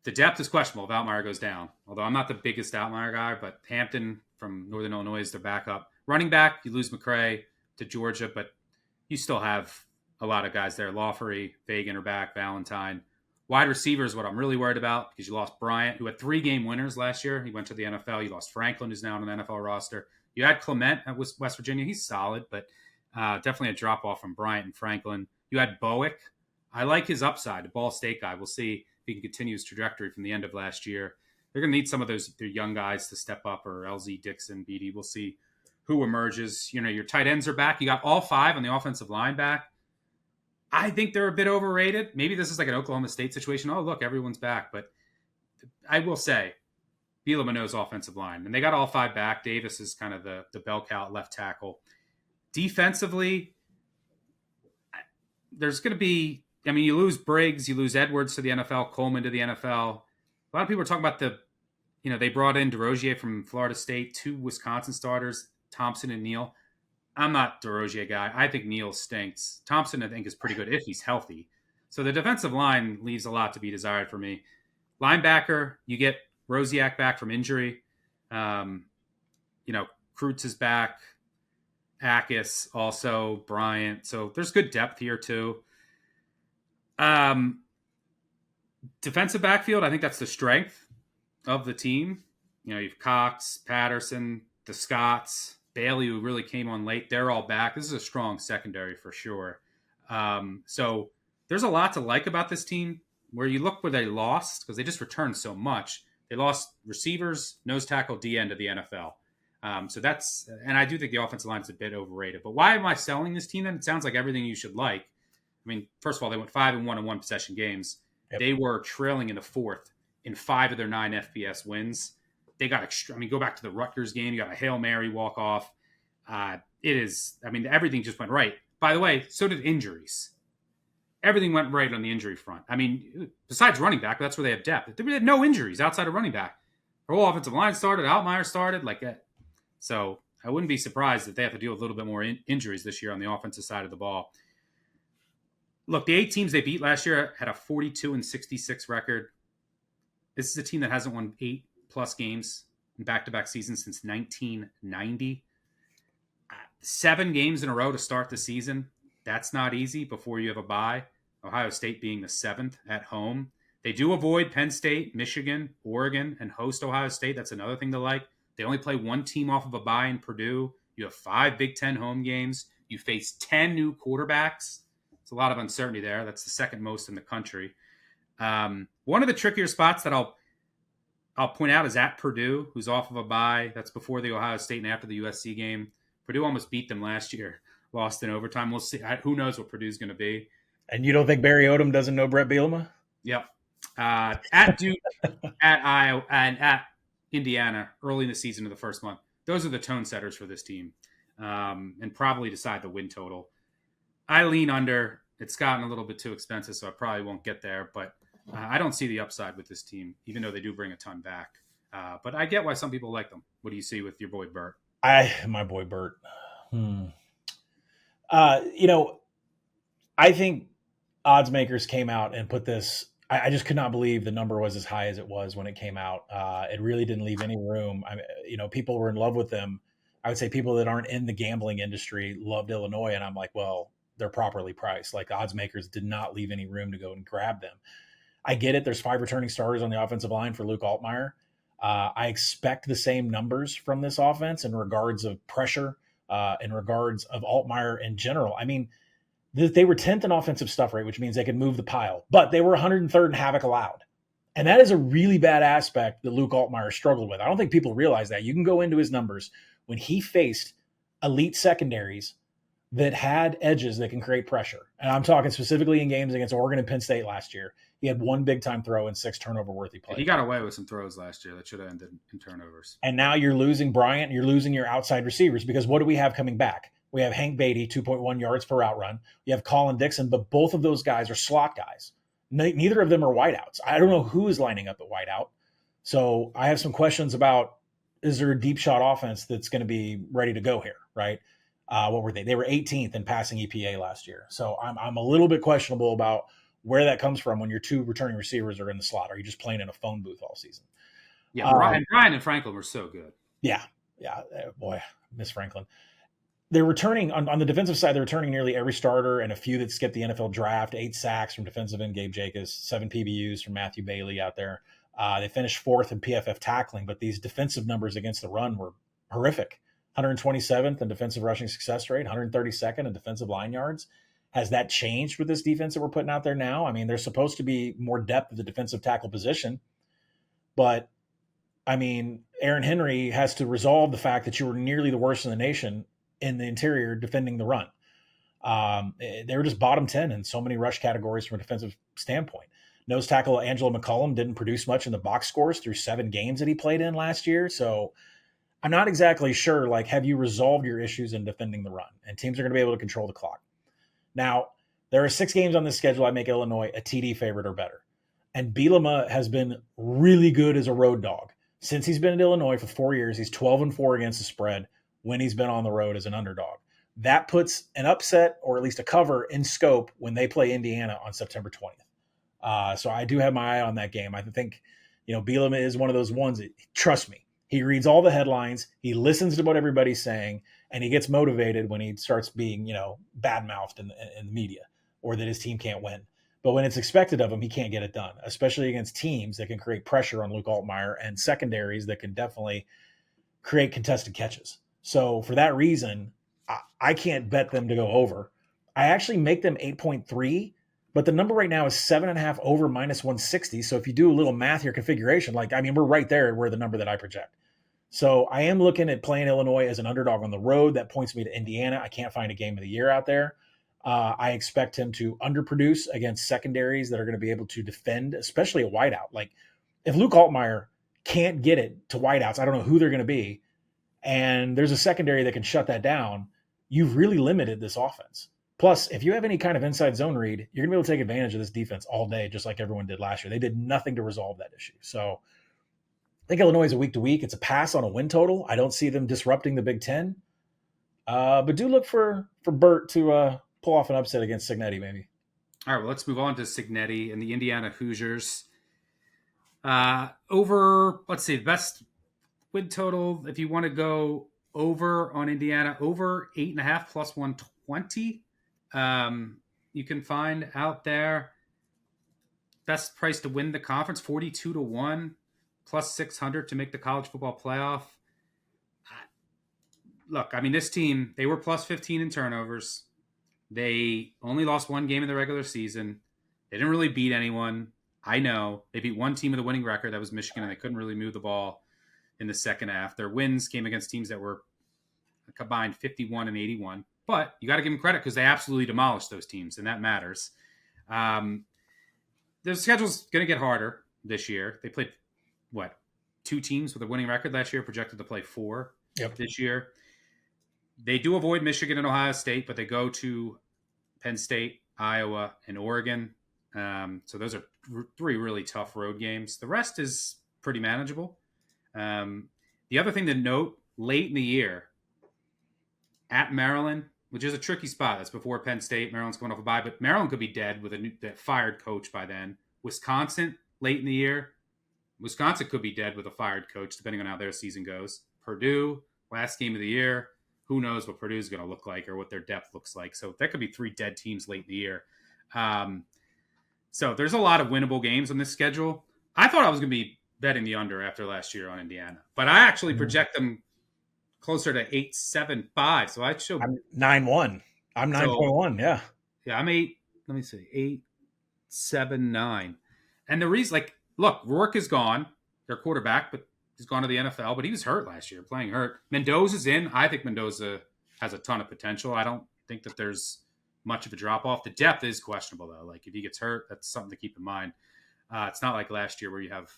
The depth is questionable if Altmaier goes down, although I'm not the biggest Altmaier guy, but Hampton from Northern Illinois is their backup. Running back, you lose McCray to Georgia, but you still have a lot of guys there. Lawfery, Fagan are back, Valentine. Wide receiver is what I'm really worried about because you lost Bryant, who had 3 game winners last year. He went to the NFL. You lost Franklin, who's now on an NFL roster. You had Clement at West Virginia. He's solid, but definitely a drop-off from Bryant and Franklin. You had Bowick. I like his upside, the Ball State guy. We'll see if he can continue his trajectory from the end of last year. They're going to need some of their young guys to step up, or LZ, Dixon, BD. We'll see who emerges. Your tight ends are back. You got all 5 on the offensive line back. I think they're a bit overrated. Maybe this is like an Oklahoma State situation. Oh, look, everyone's back. But I will say, Bielema's offensive line. And they got all 5 back. Davis is kind of the bell cow at left tackle. Defensively, there's going to be, you lose Briggs, you lose Edwards to the NFL, Coleman to the NFL. A lot of people are talking about they brought in DeRozier from Florida State, 2 Wisconsin starters, Thompson and Neal. I'm not DeRozier guy. I think Neal stinks. Thompson, I think, is pretty good if he's healthy. So the defensive line leaves a lot to be desired for me. Linebacker, you get Rosiak back from injury. Kreutz is back. Akis also, Bryant. So there's good depth here too. Defensive backfield, I think that's the strength of the team. You have Cox, Patterson, the Scotts, Bailey, who really came on late, they're all back. This is a strong secondary for sure. So there's a lot to like about this team. Where you look where they lost, because they just returned so much. They lost receivers, nose tackle, DN to the NFL. So that's, and I do think the offensive line is a bit overrated. But why am I selling this team then? It sounds like everything you should like. I mean, first of all, they went 5-1 in one possession games. Yep. They were trailing in the fourth in 5 of their 9 FBS wins. They got go back to the Rutgers game. You got a Hail Mary walk off. Everything just went right. By the way, so did injuries. Everything went right on the injury front. I mean, besides running back, that's where they have depth. They had no injuries outside of running back. Their whole offensive line started. Altmaier started. So I wouldn't be surprised if they have to deal with a little bit more injuries this year on the offensive side of the ball. Look, the 8 teams they beat last year had a 42-66 record. This is a team that hasn't won 8+ games in back-to-back seasons since 1990. 7 games in a row to start the season. That's not easy before you have a bye. Ohio State being the 7th at home. They do avoid Penn State, Michigan, Oregon, and host Ohio State. That's another thing to like. They only play 1 team off of a bye in Purdue. You have 5 Big 10 home games. You face 10 new quarterbacks. It's a lot of uncertainty there. That's the second most in the country. One of the trickier spots that I'll point out is at Purdue, who's off of a bye. That's before the Ohio State and after the USC game. Purdue almost beat them last year, lost in overtime. We'll see. Who knows what Purdue's going to be. And you don't think Barry Odom doesn't know Brett Bielema? Yep. At Duke, at Iowa, and at Indiana early in the season of the first month. Those are the tone setters for this team, and probably decide the win total. I lean under. It's gotten a little bit too expensive, so I probably won't get there. But I don't see the upside with this team, even though they do bring a ton back. But I get why some people like them. What do you see with your boy Burt? My boy Burt. I think odds makers came out and put this. I just could not believe the number was as high as it was when it came out. It really didn't leave any room. People were in love with them. I would say people that aren't in the gambling industry loved Illinois, and I'm like, well, they're properly priced. Like, odds makers did not leave any room to go and grab them. I get it. There's 5 returning starters on the offensive line for Luke Altmaier. I expect the same numbers from this offense in regards of pressure, in regards of Altmaier in general. I mean, they were 10th in offensive stuff rate, which means they could move the pile, but they were 103rd in havoc allowed. And that is a really bad aspect that Luke Altmaier struggled with. I don't think people realize that. You can go into his numbers when he faced elite secondaries that had edges that can create pressure. And I'm talking specifically in games against Oregon and Penn State last year. He had 1 big-time throw and 6 turnover-worthy plays. He got away with some throws last year that should have ended in turnovers. And now you're losing Bryant, you're losing your outside receivers, because what do we have coming back? We have Hank Beatty, 2.1 yards per route run. You have Colin Dixon, but both of those guys are slot guys. Neither of them are wideouts. I don't know who is lining up at wideout. So I have some questions about, is there a deep shot offense that's going to be ready to go here, right? What were they? They were 18th in passing EPA last year. So I'm a little bit questionable about where that comes from when your 2 returning receivers are in the slot. Are you just playing in a phone booth all season? Yeah, Brian and Franklin were so good. Yeah. Boy, Miss Franklin. They're returning on the defensive side. They're returning nearly every starter and a few that skipped the NFL draft. 8 sacks from defensive end Gabe Jacobs, 7 PBUs from Matthew Bailey out there. They finished 4th in PFF tackling, but these defensive numbers against the run were horrific. 127th in defensive rushing success rate, 132nd in defensive line yards. Has that changed with this defense that we're putting out there now? I mean, there's supposed to be more depth at the defensive tackle position, but I mean, Aaron Henry has to resolve the fact that you were nearly the worst in the nation in the interior defending the run. They were just bottom 10 in so many rush categories from a defensive standpoint. Nose tackle Angelo McCullum didn't produce much in the box scores through 7 games that he played in last year. So I'm not exactly sure, have you resolved your issues in defending the run? And teams are going to be able to control the clock. Now, there are 6 games on this schedule. I make Illinois a TD favorite or better. And Bielema has been really good as a road dog. Since he's been at Illinois for 4 years, he's 12-4 against the spread when he's been on the road as an underdog. That puts an upset or at least a cover in scope when they play Indiana on September 20th. So I do have my eye on that game. I think, Bielema is one of those ones that, trust me, he reads all the headlines, he listens to what everybody's saying, and he gets motivated when he starts being, bad-mouthed in the media or that his team can't win. But when it's expected of him, he can't get it done, especially against teams that can create pressure on Luke Altmaier and secondaries that can definitely create contested catches. So for that reason, I can't bet them to go over. I actually make them 8.3, but the number right now is 7.5 over minus 160. So if you do a little math here, configuration, we're right there where the number that I project. So I am looking at playing Illinois as an underdog on the road. That points me to Indiana. I can't find a game of the year out there. I expect him to underproduce against secondaries that are going to be able to defend, especially a wideout. Like if Luke Altmaier can't get it to wideouts, I don't know who they're going to be, and there's a secondary that can shut that down, you've really limited this offense. Plus, if you have any kind of inside zone read, you're going to be able to take advantage of this defense all day, just like everyone did last year. They did nothing to resolve that issue. So I think Illinois is a week to week. It's a pass on a win total. I don't see them disrupting the Big Ten. But do look for Burt to pull off an upset against Cignetti, maybe. All right, well, let's move on to Cignetti and the Indiana Hoosiers. Over, let's see, the best win total, if you want to go over on Indiana, over 8.5 plus 120. You can find out there. Best price to win the conference, 42-1, plus 600 to make the college football playoff. Look, I mean, this team, they were plus 15 in turnovers. They only lost one game in the regular season. They didn't really beat anyone. I know. They beat one team with a winning record. That was Michigan, and they couldn't really move the ball in the second half. Their wins came against teams that were combined 51 and 81. But you got to give them credit because they absolutely demolished those teams, and that matters. The schedule's going to get harder this year. They played, two teams with a winning record last year, projected to play 4 this year. They do avoid Michigan and Ohio State, but they go to Penn State, Iowa, and Oregon. So those are 3 really tough road games. The rest is pretty manageable. The other thing to note, late in the year, at Maryland, which is a tricky spot. That's before Penn State. Maryland's going off a bye, but Maryland could be dead with a fired coach by then. Wisconsin, late in the year. Wisconsin could be dead with a fired coach, depending on how their season goes. Purdue, last game of the year. Who knows what Purdue's going to look like or what their depth looks like. So that could be 3 dead teams late in the year. So there's a lot of winnable games on this schedule. I thought I was going to be betting the under after last year on Indiana, but I actually project them closer to 8.75. So I should. I'm 9.1. I'm 9.1. Yeah. Yeah. I'm 8. Let me see. 8.79. And the reason, look, Rourke is gone, their quarterback, but he's gone to the NFL, but he was hurt last year, playing hurt. Mendoza's in. I think Mendoza has a ton of potential. I don't think that there's much of a drop-off. The depth is questionable, though. If he gets hurt, that's something to keep in mind. It's not like last year where you have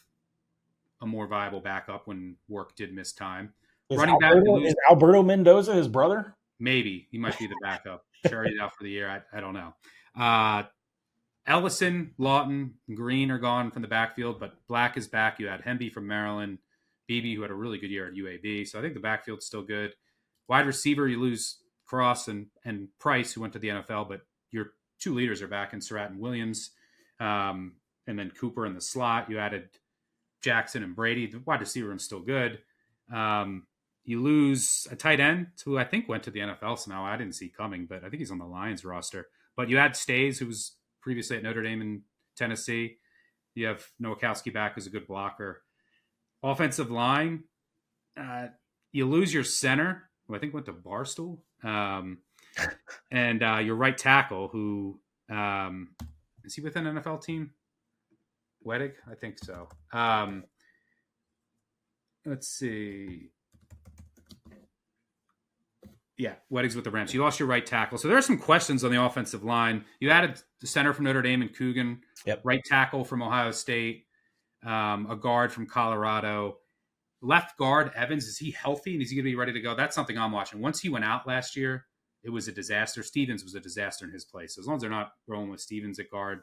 a more viable backup when Rourke did miss time. Is Alberto Mendoza his brother? Maybe. He might be the backup. Sure, he's out for the year. I don't know. Ellison, Lawton, Green are gone from the backfield, but Black is back. You had Hemby from Maryland, Beebe, who had a really good year at UAB. So I think the backfield's still good. Wide receiver, you lose Cross and Price, who went to the NFL, but your 2 leaders are back in Surratt and Williams. And then Cooper in the slot. You added Jackson and Brady. The wide receiver room's still good. You lose a tight end who I think went to the NFL somehow. I didn't see coming, but I think he's on the Lions roster. But you had Stays, who was previously at Notre Dame and Tennessee. You have Nowakowski back, who's a good blocker. Offensive line, you lose your center, who I think went to Barstool. And your right tackle, who is he with an NFL team? Wedig? I think so. Let's see. Yeah, Wedig's with the Rams. You lost your right tackle. So there are some questions on the offensive line. You added the center from Notre Dame and Coogan, right tackle from Ohio State, a guard from Colorado. Left guard, Evans, is he healthy and is he going to be ready to go? That's something I'm watching. Once he went out last year, it was a disaster. Stevens was a disaster in his place. So as long as they're not rolling with Stevens at guard,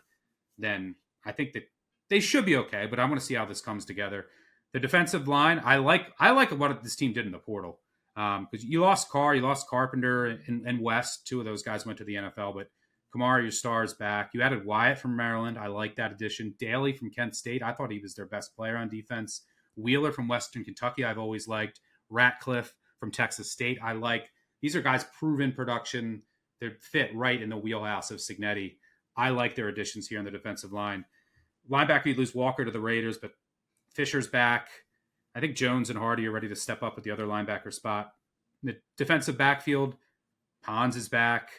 then I think that they should be okay, but I want to see how this comes together. The defensive line, I like what this team did in the portal. Because you lost Carr, you lost Carpenter and West. 2 of those guys went to the NFL, but Kamara, your star, is back. You added Wyatt from Maryland. I like that addition. Daly from Kent State. I thought he was their best player on defense. Wheeler from Western Kentucky, I've always liked. Ratcliffe from Texas State, I like. These are guys proven production. They fit right in the wheelhouse of Cignetti. I like their additions here on the defensive line. Linebacker, you lose Walker to the Raiders, but Fisher's back. I think Jones and Hardy are ready to step up at the other linebacker spot. the defensive backfield, Pons is back.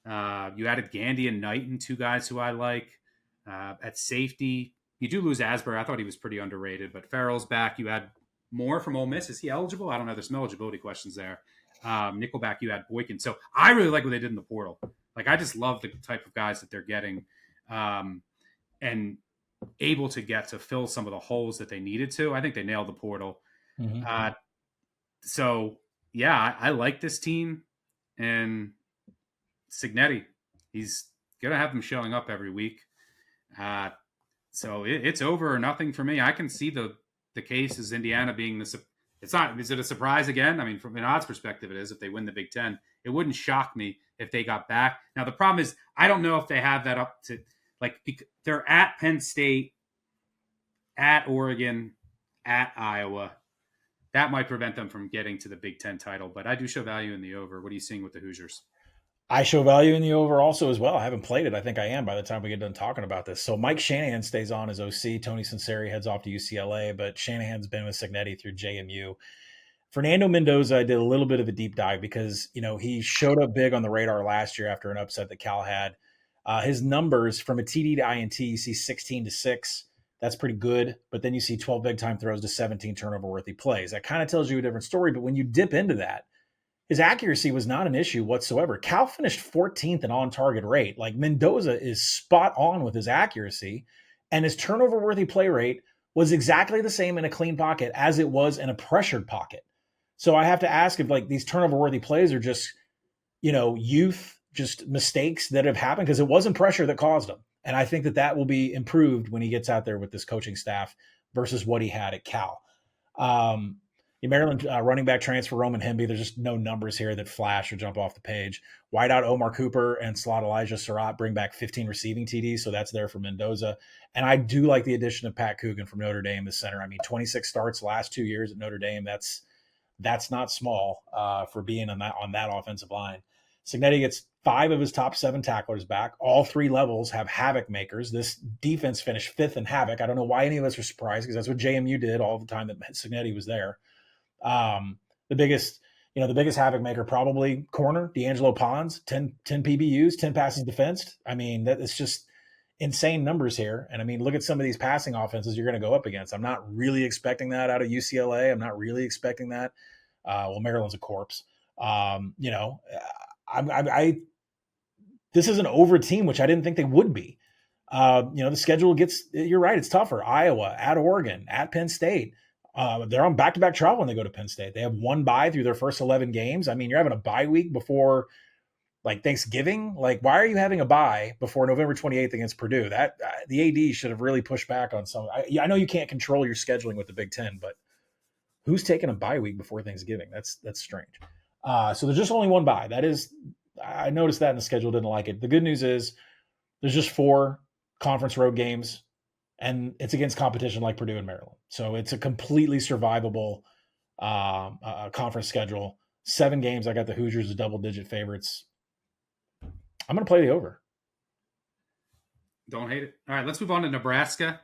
You added Gandy and Knighton, two guys who I like. At safety, you do lose Asbury. I thought he was pretty underrated, but Farrell's back. You had Moore from Ole Miss. Is he eligible? I don't know. There's some eligibility questions there. Nickelback, you had Boykin. So I really like what they did in the portal. Like, I just love the type of guys that they're getting and able to get to fill some of the holes that they needed to. I think they nailed the portal. Mm-hmm. So, yeah, I like this team. And Cignetti, he's going to have them showing up every week. So it's over or nothing for me. I can see the case as Indiana being the – it's not – is it a surprise again? I mean, from an odds perspective, it is if they win the Big Ten. It wouldn't shock me if they got back. Now, the problem is I don't know if they have that up to – like, they're at Penn State, at Oregon, at Iowa. That might prevent them from getting to the Big Ten title, but I do show value in the over. What are you seeing with the Hoosiers? I show value in the over also as well. I haven't played it. I think I am by the time we get done talking about this. So Mike Shanahan stays on as OC. Tony Sinceri heads off to UCLA, but Shanahan's been with Cignetti through JMU. Fernando Mendoza, I did a little bit of a deep dive because, he showed up big on the radar last year after an upset that Cal had. His numbers from a TD to INT, you see 16-6. That's pretty good. But then you see 12 big time throws to 17 turnover worthy plays. That kind of tells you a different story. But when you dip into that, his accuracy was not an issue whatsoever. Cal finished 14th in on-target rate. Like, Mendoza is spot on with his accuracy, and his turnover-worthy play rate was exactly the same in a clean pocket as it was in a pressured pocket. So I have to ask if, like, these turnover-worthy plays are just, youth, just mistakes that have happened, because it wasn't pressure that caused them. And I think that will be improved when he gets out there with this coaching staff versus what he had at Cal. Maryland running back transfer Roman Hemby. There's just no numbers here that flash or jump off the page. Wideout Omar Cooper and slot Elijah Surratt bring back 15 receiving TDs, so that's there for Mendoza. And I do like the addition of Pat Coogan from Notre Dame, the center. I mean, 26 starts last 2 years at Notre Dame. That's not small for being on that offensive line. Cignetti gets 5 of his top 7 tacklers back. All 3 levels have havoc makers. This defense finished 5th in havoc. I don't know why any of us are surprised, because that's what JMU did all the time that Cignetti was there. The biggest havoc maker, probably corner, D'Angelo Pons, 10 PBUs, 10 passes defensed. I mean, that is just insane numbers here. And I mean, look at some of these passing offenses you're going to go up against. I'm not really expecting that out of UCLA. I'm not really expecting that. Maryland's a corpse. This is an over team, which I didn't think they would be. The schedule you're right, it's tougher. Iowa, at Oregon, at Penn State. They're on back-to-back travel when they go to Penn State. They have 1 bye through their first 11 games. I mean, you're having a bye week before, like, Thanksgiving. Like, why are you having a bye before November 28th against Purdue? That the AD should have really pushed back on some. I know you can't control your scheduling with the Big Ten, but who's taking a bye week before Thanksgiving? That's strange. So there's just only 1 bye. I noticed that in the schedule. Didn't like it. The good news is there's just 4 conference road games, and it's against competition like Purdue and Maryland. So it's a completely survivable conference schedule. 7 games. I got the Hoosiers as double-digit favorites. I'm going to play the over. Don't hate it. All right, let's move on to Nebraska.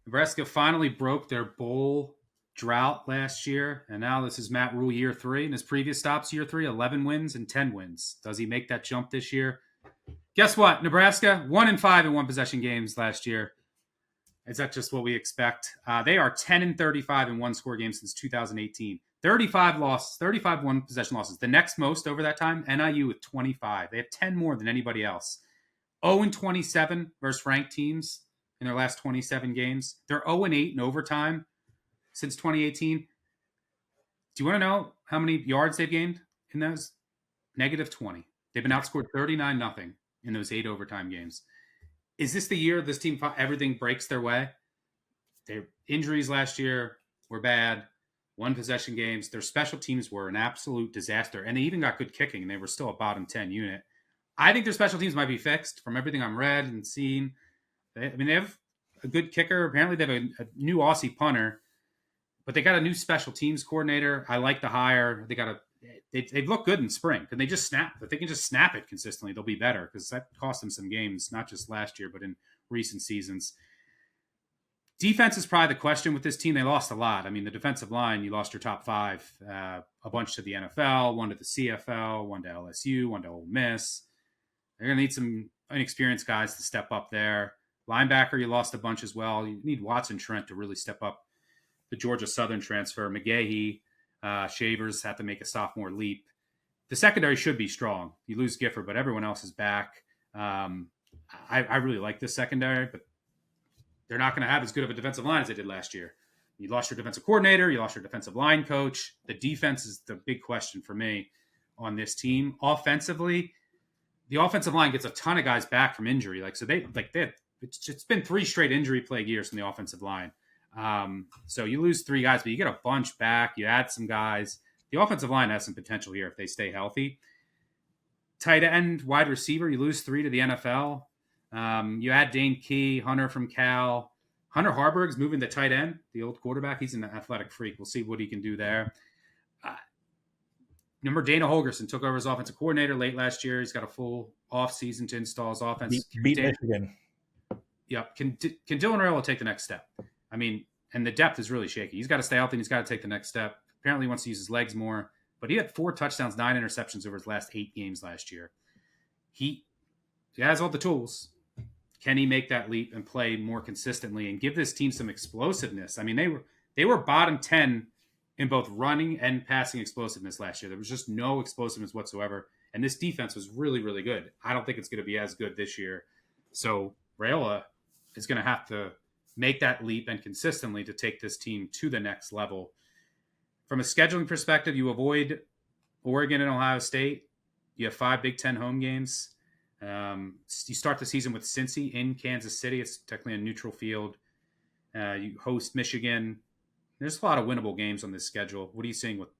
Nebraska finally broke their bowl drought last year, and now this is Matt Rule year 3. In his previous stops, year 3, 11 wins and 10 wins. Does he make that jump this year? Guess what? Nebraska, 1-5 in one-possession games last year. Is that just what we expect? They are 10-35 in one-score games since 2018. 35 losses, 35 one-possession losses. The next most over that time, NIU with 25. They have 10 more than anybody else. 0-27 versus ranked teams in their last 27 games. They're 0-8 in overtime since 2018. Do you want to know how many yards they've gained in those? -20. They've been outscored 39-0 in those 8 overtime games. Is this the year this team, everything breaks their way? Their injuries last year were bad. One-possession games. Their special teams were an absolute disaster. And they even got good kicking, and they were still a bottom 10 unit. I think their special teams might be fixed from everything I'm read and seen. They have a good kicker. Apparently, they have a new Aussie punter. But they got a new special teams coordinator. I like the hire. They've looked good in spring. Can they just snap? If they can just snap it consistently, they'll be better, because that cost them some games, not just last year, but in recent seasons. Defense is probably the question with this team. They lost a lot. I mean, the defensive line, you lost your top 5, a bunch to the NFL, one to the CFL, one to LSU, one to Ole Miss. They're going to need some inexperienced guys to step up there. Linebacker, you lost a bunch as well. You need Watson Trent to really step up. The Georgia Southern transfer, McGahee, Shavers have to make a sophomore leap. The secondary should be strong. You lose Gifford, but everyone else is back. I really like this secondary, but they're not going to have as good of a defensive line as they did last year. You lost your defensive coordinator. You lost your defensive line coach. The defense is the big question for me on this team. Offensively, the offensive line gets a ton of guys back from injury. It's been 3 straight injury plague years from the offensive line. So you lose 3 guys, but you get a bunch back. You add some guys. The offensive line has some potential here if they stay healthy. Tight end, wide receiver, you lose 3 to the NFL. You add Dane Key, Hunter from Cal. Hunter Harburg's moving to tight end, the old quarterback. He's an athletic freak. We'll see what he can do there. Remember, Dana Holgerson took over as offensive coordinator late last year. He's got a full offseason to install his offense. Beat Michigan. Yep. Can Dylan Raiola take the next step? I mean, and the depth is really shaky. He's got to stay healthy and he's got to take the next step. Apparently he wants to use his legs more, but he had 4 touchdowns, 9 interceptions over his last 8 games last year. He has all the tools. Can he make that leap and play more consistently and give this team some explosiveness? I mean, they were bottom 10 in both running and passing explosiveness last year. There was just no explosiveness whatsoever. And this defense was really, really good. I don't think it's going to be as good this year. So Raiola is going to have to make that leap and consistently to take this team to the next level. From a scheduling perspective, you avoid Oregon and Ohio State. You have 5 Big 10 home games. You start the season with Cincy in Kansas City. It's technically a neutral field. You host Michigan. There's a lot of winnable games on this schedule. What are you seeing with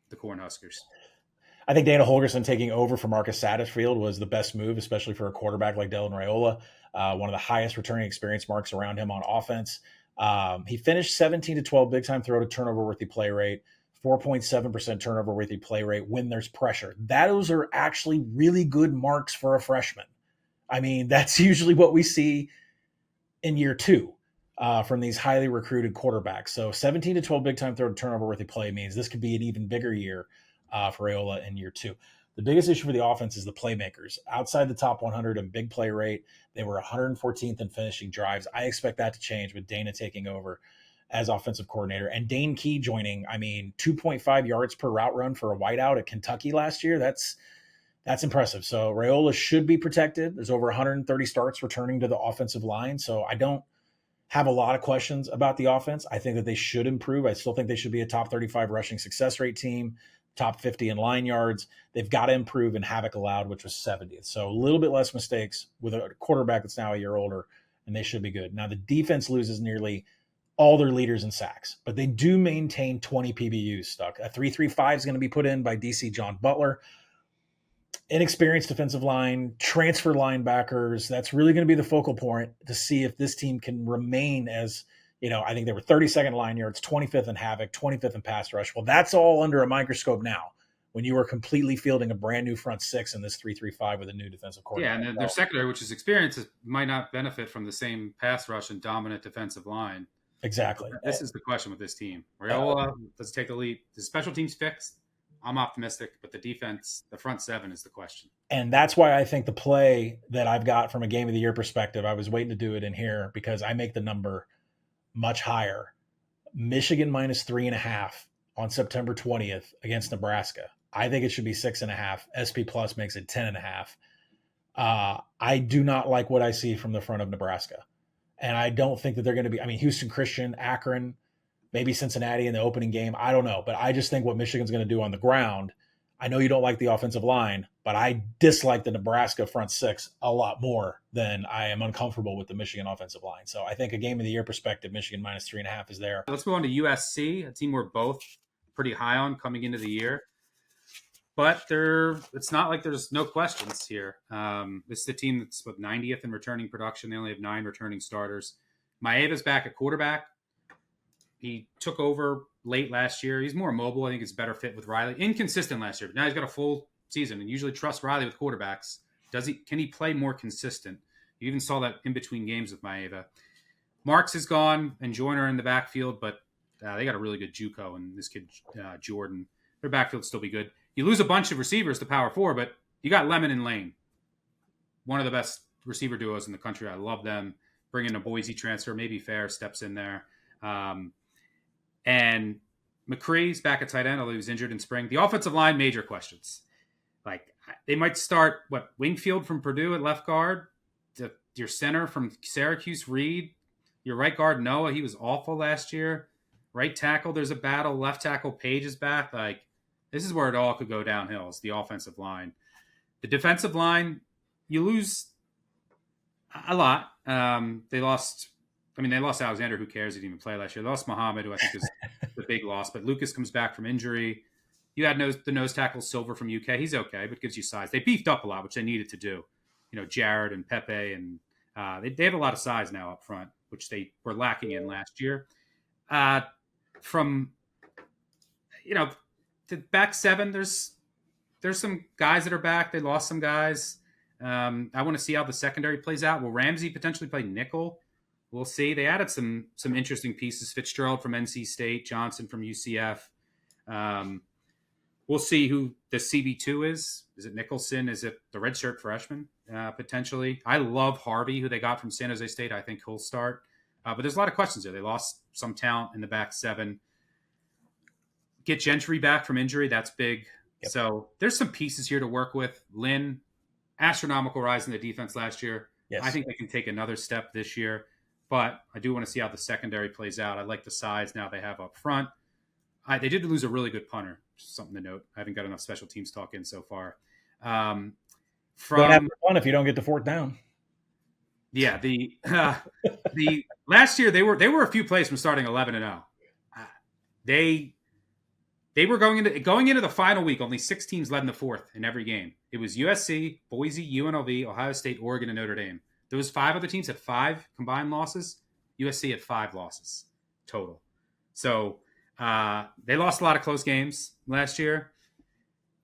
the Cornhuskers? I think Dana Holgerson taking over for Marcus Satterfield was the best move, especially for a quarterback like Dylan Raiola. One of the highest returning experience marks around him on offense. He finished 17 to 12 big time throw to turnover worthy play rate, 4.7% turnover worthy play rate when there's pressure. Those are actually really good marks for a freshman. I mean, that's usually what we see in year 2 from these highly recruited quarterbacks. So 17 to 12 big time throw to turnover worthy play means this could be an even bigger year for Raiola in year 2. The biggest issue for the offense is the playmakers. Outside the top 100 in big play rate, they were 114th in finishing drives. I expect that to change with Dana taking over as offensive coordinator and Dane Key joining. I mean, 2.5 yards per route run for a wideout at Kentucky last year. That's impressive. So Raiola should be protected. There's over 130 starts returning to the offensive line. So I don't have a lot of questions about the offense. I think that they should improve. I still think they should be a top 35 rushing success rate team, top 50 in line yards. They've got to improve in havoc allowed, which was 70th. So a little bit less mistakes with a quarterback that's now a year older, and they should be good. Now, the defense loses nearly all their leaders in sacks, but they do maintain 20 PBUs stuck. A 3-3-5 is going to be put in by DC John Butler. Inexperienced defensive line, transfer linebackers. That's really going to be the focal point to see if this team can remain as, I think they were 32nd line yards, 25th in havoc, 25th in pass rush. Well, that's all under a microscope now when you are completely fielding a brand new front 6 in this 3-3-5 with a new defensive coordinator. Yeah, and their secondary, which is experienced, might not benefit from the same pass rush and dominant defensive line. Exactly. This is the question with this team. Raiola, let's take the lead. The special teams fixed. I'm optimistic, but the defense, the front 7 is the question. And that's why I think the play that I've got from a game of the year perspective, I was waiting to do it in here because I make the number much higher. Michigan minus 3.5 on September 20th against Nebraska. I think it should be 6.5. SP Plus makes it 10.5. I do not like what I see from the front of Nebraska. And I don't think that they're going to be, Houston Christian, Akron, maybe Cincinnati in the opening game. I don't know. But I just think what Michigan's going to do on the ground, I know you don't like the offensive line, but I dislike the Nebraska front 6 a lot more than I am uncomfortable with the Michigan offensive line. So I think a game of the year perspective, Michigan minus 3.5 is there. Let's move on to USC, a team we're both pretty high on coming into the year. But it's not like there's no questions here. This is the team that's 90th in returning production. They only have 9 returning starters. Maeva's back at quarterback. He took over late last year. He's more mobile. I think it's a better fit with Riley. Inconsistent last year, but now he's got a full season and usually trusts Riley with quarterbacks. Can he play more consistent? You even saw that in between games with Maeva. Marks is gone and Joyner in the backfield, but they got a really good JUCO and this kid Jordan. Their backfield will still be good. You lose a bunch of receivers to power 4, but you got Lemon and Lane, one of the best receiver duos in the country. I love them. Bring in a Boise transfer, maybe Fair steps in there. And McCree's back at tight end, although he was injured in spring. The offensive line, major questions. Like, they might start, Wingfield from Purdue at left guard, your center from Syracuse, Reed, your right guard, Noah, he was awful last year. Right tackle, there's a battle. Left tackle, Page is back. Like, this is where it all could go downhill, is the offensive line. The defensive line, you lose a lot. They lost Alexander, who cares? He didn't even play last year. They lost Muhammad, who I think is the big loss. But Lucas comes back from injury. You had the nose tackle Silver from UK. He's okay, but gives you size. They beefed up a lot, which they needed to do. Jared and Pepe, and they have a lot of size now up front, which they were lacking in last year. From the back seven, there's some guys that are back. They lost some guys. I want to see how the secondary plays out. Will Ramsey potentially play nickel? We'll see. They added some interesting pieces. Fitzgerald from NC State, Johnson from UCF. We'll see who the CB2 is. Is it Nicholson? Is it the redshirt freshman, potentially? I love Harvey, who they got from San Jose State. I think he'll start. But there's a lot of questions there. They lost some talent in the back seven. Get Gentry back from injury. That's big. Yep. So there's some pieces here to work with. Lynn, astronomical rise in the defense last year. Yes. I think they can take another step this year. But I do want to see how the secondary plays out. I like the size now they have up front. They did lose a really good punter. Something to note. I haven't got enough special teams talk in so far. Don't have fun if you don't get the fourth down. Yeah, the last year they were a few plays from starting 11-0. They were going into the final week. Only 6 teams led in the fourth in every game. It was USC, Boise, UNLV, Ohio State, Oregon, and Notre Dame. Those 5 other teams had 5 combined losses. USC had 5 losses total. So they lost a lot of close games last year.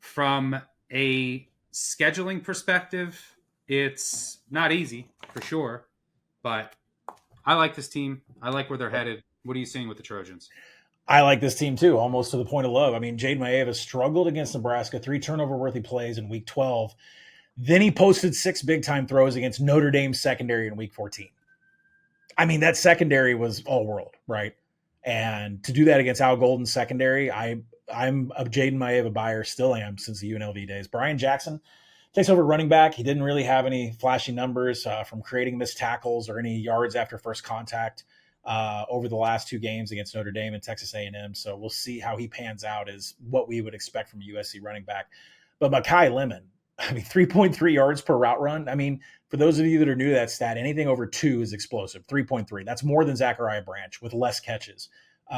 From a scheduling perspective, it's not easy for sure, but I like this team. I like where they're headed. What are you seeing with the Trojans? I like this team too, almost to the point of love. I mean, Jade Maeva struggled against Nebraska, 3 turnover-worthy plays in Week 12. Then he posted 6 big-time throws against Notre Dame secondary in Week 14. I mean, that secondary was all-world, right? And to do that against Al Golden's secondary, I'm a Jaden Maeva buyer, still am since the UNLV days. Brian Jackson takes over running back. He didn't really have any flashy numbers from creating missed tackles or any yards after first contact over the last 2 games against Notre Dame and Texas A&M. So we'll see how he pans out, is what we would expect from a USC running back. But Makai Lemon, 3.3 yards per route run. I mean, for those of you that are new to that stat, anything over 2 is explosive. 3.3. That's more than Zachariah Branch with less catches.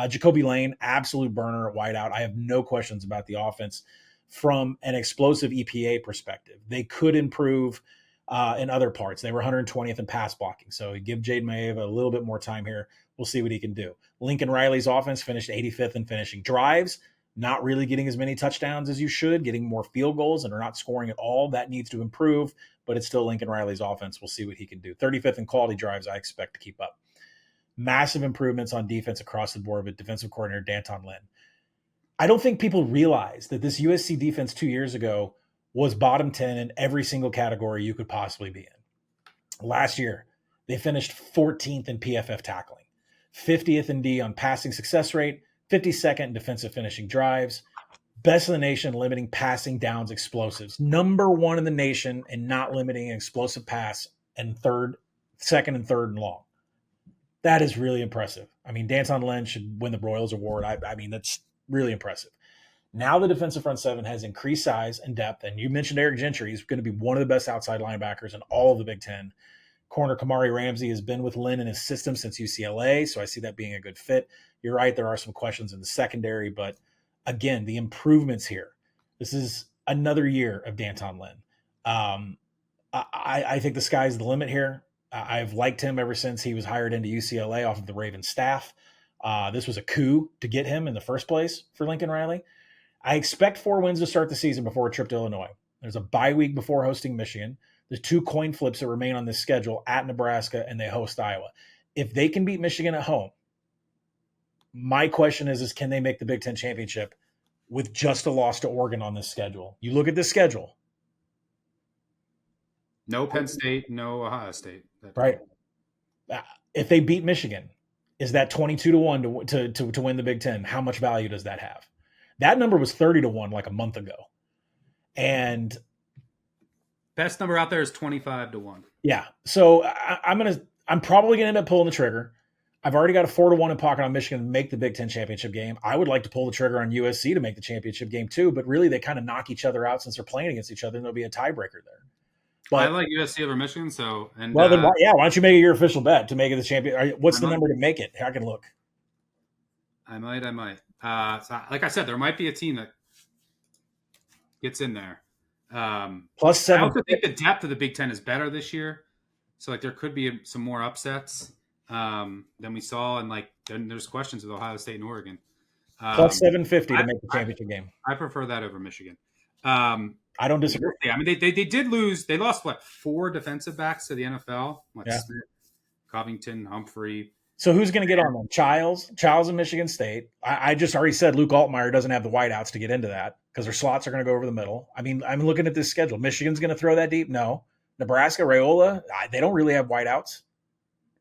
Jacoby Lane, absolute burner at wideout. I have no questions about the offense from an explosive EPA perspective. They could improve in other parts. They were 120th in pass blocking. So give Jade Maeva a little bit more time here. We'll see what he can do. Lincoln Riley's offense finished 85th in finishing drives. Not really getting as many touchdowns as you should, getting more field goals, and are not scoring at all. That needs to improve, but it's still Lincoln Riley's offense. We'll see what he can do. 35th in quality drives, I expect to keep up. Massive improvements on defense across the board with defensive coordinator Danton Lynn. I don't think people realize that this USC defense 2 years ago was bottom 10 in every single category you could possibly be in. Last year, they finished 14th in PFF tackling, 50th in D on passing success rate, 52nd in defensive finishing drives, best in the nation limiting passing downs explosives, number 1 in the nation in not limiting an explosive pass, and second and third and long. That is really impressive. I mean, Danton Lynn should win the Broyles Award. I mean, that's really impressive. Now the defensive front seven has increased size and depth, and you mentioned Eric Gentry. He's going to be one of the best outside linebackers in all of the Big Ten. Corner Kamari Ramsey has been with Lynn in his system since UCLA, so I see that being a good fit. You're right, there are some questions in the secondary, but again, the improvements here. This is another year of Danton Lynn. I think the sky's the limit here. I've liked him ever since he was hired into UCLA off of the Ravens staff. This was a coup to get him in the first place for Lincoln Riley. I expect 4 wins to start the season before a trip to Illinois. There's a bye week before hosting Michigan. There's 2 coin flips that remain on this schedule at Nebraska, and they host Iowa. if they can beat Michigan at home, my question is can they make the Big Ten championship with just a loss to Oregon on this schedule? You look at this schedule. No Penn State, no Ohio State. Right. If they beat Michigan, is that 22-1 to win the Big Ten? How much value does that have? That number was 30-1 like a month ago. And best number out there is 25-1. Yeah. So I'm probably gonna end up pulling the trigger. I've already got a 4-1 in pocket on Michigan to make the Big Ten championship game. I would like to pull the trigger on USC to make the championship game too, but really they kind of knock each other out since they're playing against each other, and there'll be a tiebreaker there. But I like USC over Michigan, so then why don't you make it your official bet to make it the champion? What's the number to make it? I can look. I might. So like I said, there might be a team that gets in there. Plus 7. I also think the depth of the Big Ten is better this year, so like there could be some more upsets than we saw, and like then there's questions with Ohio State and Oregon. Plus 750 to make the championship game. I prefer that over Michigan. I don't disagree. I mean, they did lose. They lost 4 defensive backs to the NFL. Smith, Covington, Humphrey. So who's going to get on them? Childs in Michigan State. I just already said Luke Altmaier doesn't have the wideouts to get into that because their slots are going to go over the middle. I mean, I'm looking at this schedule. Michigan's going to throw that deep? No. Nebraska, Raiola, they don't really have wideouts.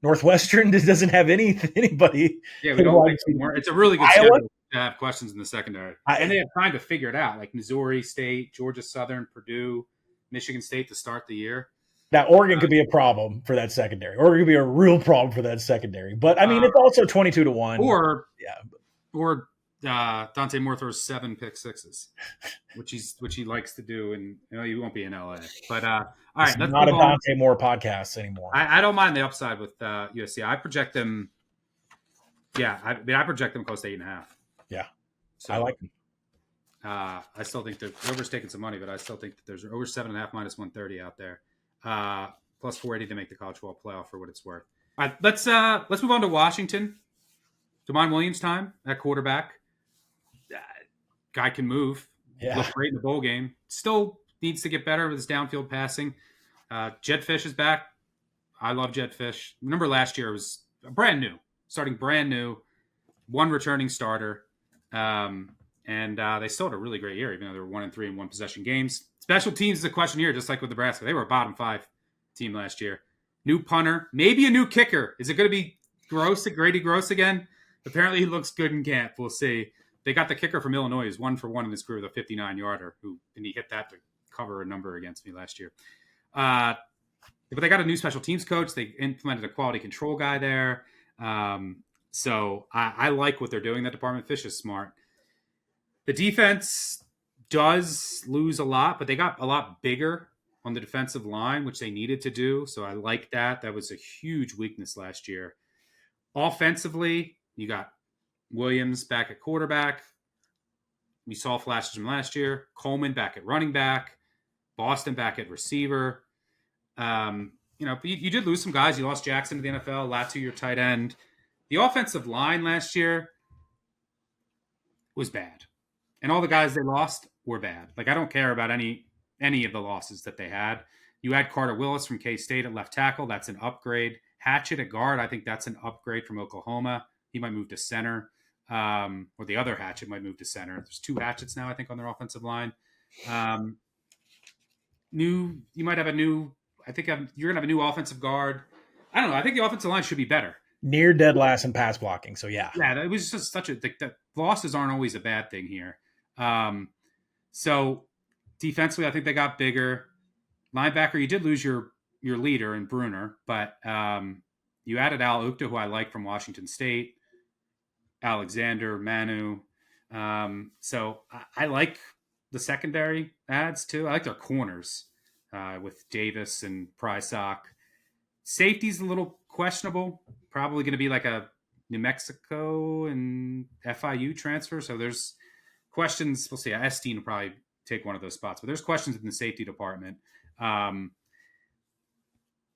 Northwestern doesn't have anybody. Yeah, we don't like more. It's a really good schedule to have questions in the secondary. And they have time to figure it out, like Missouri State, Georgia Southern, Purdue, Michigan State to start the year. Now, Oregon could be a problem for that secondary. Oregon could be a real problem for that secondary. But, I mean, it's also 22-1. Or Dante Moore throws 7 pick sixes, which he likes to do, and he won't be in LA. But all right, it's not a Dante Moore podcast anymore. I don't mind the upside with USC. I project them. Yeah, I project them close to 8.5. Yeah, so, I like them. I still think they're overstaking some money, but I still think that there's over 7.5 minus 130 out there. Plus 480 to make the college football playoff for what it's worth. All right, let's move on to Washington. Damon Williams time at quarterback. Guy can move. Yeah. Looked great in the bowl game. Still needs to get better with his downfield passing. Jedd Fisch is back. I love Jedd Fisch. Remember last year it was starting brand new, one returning starter. And they still had a really great year, even though they were 1-3 in one possession games. Special teams is a question here, just like with Nebraska. They were a bottom 5 team last year. New punter, maybe a new kicker. Is it going to be Grady Gross again? Apparently he looks good in camp. We'll see. They got the kicker from Illinois. He's 1-for-1 in his career with a 59-yarder, and he hit that to cover a number against me last year. But they got a new special teams coach. They implemented a quality control guy there. So I like what they're doing. That department. Fish is smart. The defense does lose a lot, but they got a lot bigger on the defensive line, which they needed to do. So I like that. That was a huge weakness last year. Offensively, you got Williams back at quarterback. We saw flashes from last year. Coleman back at running back. Boston back at receiver. You did lose some guys. You lost Jackson to the NFL. Latu, your tight end. The offensive line last year was bad. And all the guys they lost were bad. Like, I don't care about any of the losses that they had. You had Carter Willis from K-State at left tackle. That's an upgrade. Hatchett at guard. I think that's an upgrade from Oklahoma. He might move to center. Or the other Hatchett might move to center. There's 2 Hatchets now, I think, on their offensive line. You might have you're going to have a new offensive guard. I don't know. I think the offensive line should be better. Near dead last in pass blocking. So, yeah. Yeah, it was just the losses aren't always a bad thing here. So defensively, I think they got bigger. Linebacker, you did lose your leader in Bruner, but you added Al Ukta, who I like from Washington State, Alexander, Manu. So I like the secondary ads too. I like their corners with Davis and Prysock. Safety's a little questionable. Probably going to be like a New Mexico and FIU transfer. So there's questions. We'll see. Esteen will probably take one of those spots, but there's questions in the safety department. I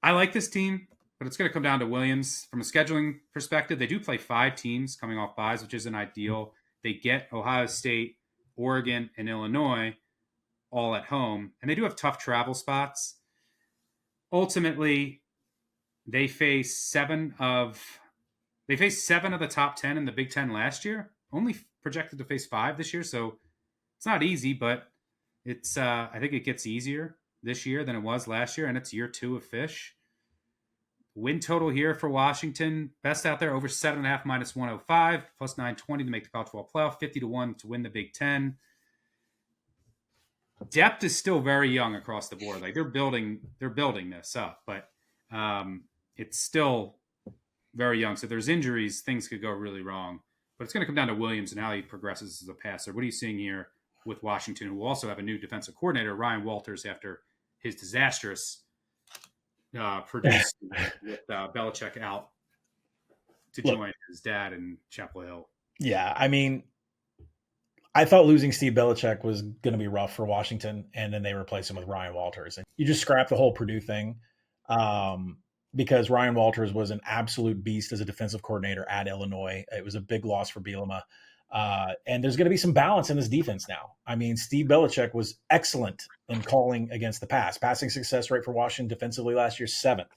like this team, but it's going to come down to Williams. From a scheduling perspective, they do play 5 teams coming off byes, which isn't ideal. They get Ohio State, Oregon, and Illinois all at home, and they do have tough travel spots. Ultimately, They faced seven of the top 10 in the Big 10 last year. Only projected to face 5 this year, so it's not easy, but it's I think it gets easier this year than it was last year, and it's year 2 of Fish. Win total here for Washington, best out there, over 7.5 minus 105, plus 920 to make the college football playoff, 50-1 to win the Big 10. Depth is still very young across the board. Like they're building this up, but it's still very young. So if there's injuries, things could go really wrong. But it's going to come down to Williams and how he progresses as a passer. What are you seeing here with Washington, who will also have a new defensive coordinator, Ryan Walters, after his disastrous produced with Belichick out to join his dad in Chapel Hill? Yeah, I mean, I thought losing Steve Belichick was going to be rough for Washington, and then they replaced him with Ryan Walters. And you just scrap the whole Purdue thing because Ryan Walters was an absolute beast as a defensive coordinator at Illinois. It was a big loss for Bielema. And there's going to be some balance in this defense now. I mean, Steve Belichick was excellent in calling against the pass. Passing success rate for Washington defensively last year, 7th.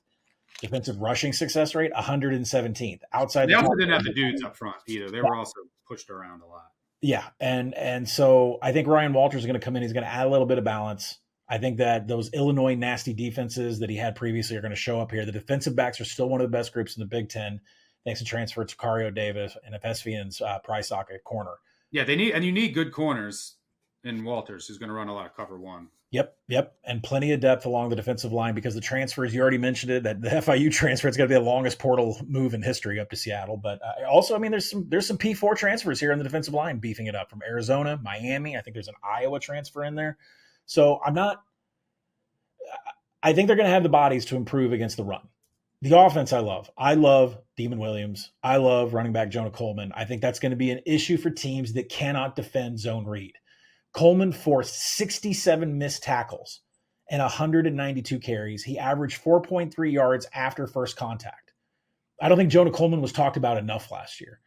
Defensive rushing success rate, 117th. They also didn't have the dudes up front either. They were also pushed around a lot. Yeah, and so I think Ryan Walters is going to come in. He's going to add a little bit of balance. I think that those Illinois nasty defenses that he had previously are going to show up here. The defensive backs are still one of the best groups in the Big Ten, thanks to transfer to Cario Davis and Efesvian's Price at corner. Yeah, you need good corners in Walters, who's going to run a lot of cover one. Yep. And plenty of depth along the defensive line because the transfers, you already mentioned it, that the FIU transfer is going to be the longest portal move in history up to Seattle. But also, I mean, there's some P4 transfers here on the defensive line beefing it up from Arizona, Miami. I think there's an Iowa transfer in there. So I think they're going to have the bodies to improve against the run. The offense I love. I love Demon Williams. I love running back Jonah Coleman. I think that's going to be an issue for teams that cannot defend zone read. Coleman forced 67 missed tackles and 192 carries. He averaged 4.3 yards after first contact. I don't think Jonah Coleman was talked about enough last year.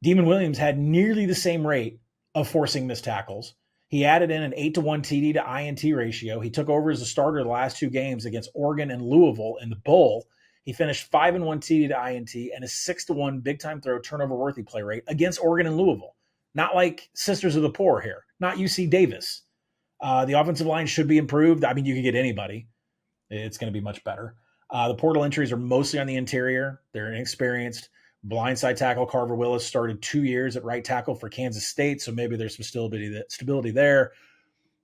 Demon Williams had nearly the same rate of forcing missed tackles. He added in an 8-to-1 TD to INT ratio. He took over as a starter the last 2 games against Oregon and Louisville in the Bowl. He finished 5-1 TD to INT and a 6-to-1 big-time throw turnover-worthy play rate against Oregon and Louisville. Not like Sisters of the Poor here. Not UC Davis. The offensive line should be improved. I mean, you could get anybody. It's going to be much better. The portal entries are mostly on the interior. They're inexperienced. Blindside tackle Carver Willis started 2 years at right tackle for Kansas State, so maybe there's some stability there.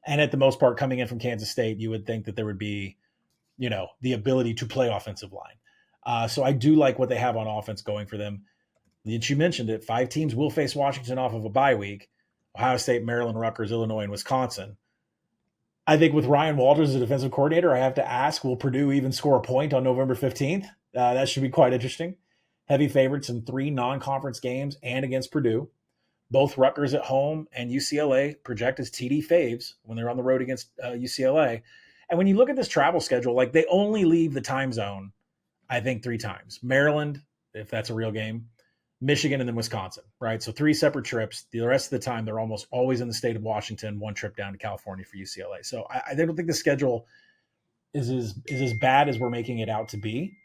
And at the most part, coming in from Kansas State, you would think that there would be, the ability to play offensive line. So I do like what they have on offense going for them. You mentioned it. 5 teams will face Washington off of a bye week. Ohio State, Maryland, Rutgers, Illinois, and Wisconsin. I think with Ryan Walters as a defensive coordinator, I have to ask, will Purdue even score a point on November 15th? That should be quite interesting. Heavy favorites in 3 non-conference games and against Purdue. Both Rutgers at home and UCLA project as TD faves when they're on the road against UCLA. And when you look at this travel schedule, like they only leave the time zone, I think 3 times. Maryland, if that's a real game, Michigan, and then Wisconsin, right? So 3 separate trips. The rest of the time, they're almost always in the state of Washington, 1 trip down to California for UCLA. So I don't think the schedule is as bad as we're making it out to be.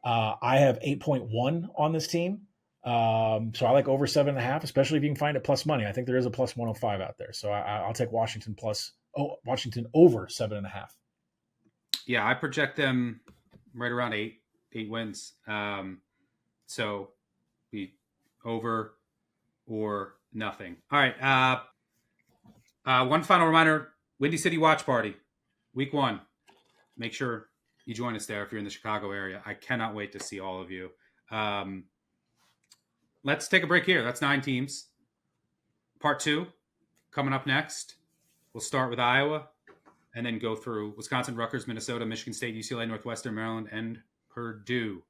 I have 8.1 on this team. So I like over 7.5, especially if you can find it plus money. I think there is a plus 105 out there. So I'll take Washington over 7.5. Yeah, I project them right around 8 wins. So be over or nothing. All right. One final reminder, Windy City Watch Party, week 1. Make sure you join us there if you're in the Chicago area. I cannot wait to see all of you. Let's take a break here. That's 9 teams. Part 2 coming up next. We'll start with Iowa and then go through Wisconsin, Rutgers, Minnesota, Michigan State, UCLA, Northwestern, Maryland, and Purdue.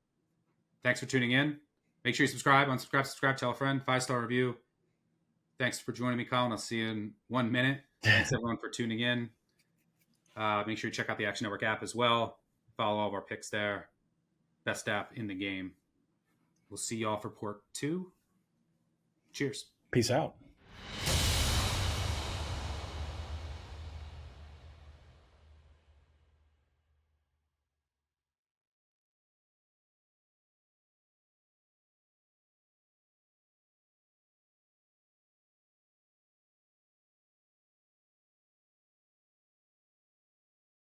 Thanks for tuning in. Make sure you subscribe, unsubscribe, tell a friend, 5-star review. Thanks for joining me, Colin. I'll see you in 1 minute. Thanks, everyone, for tuning in. Make sure you check out the Action Network app as well. Follow all of our picks there. Best app in the game. We'll see y'all for Part 2. Cheers. Peace out.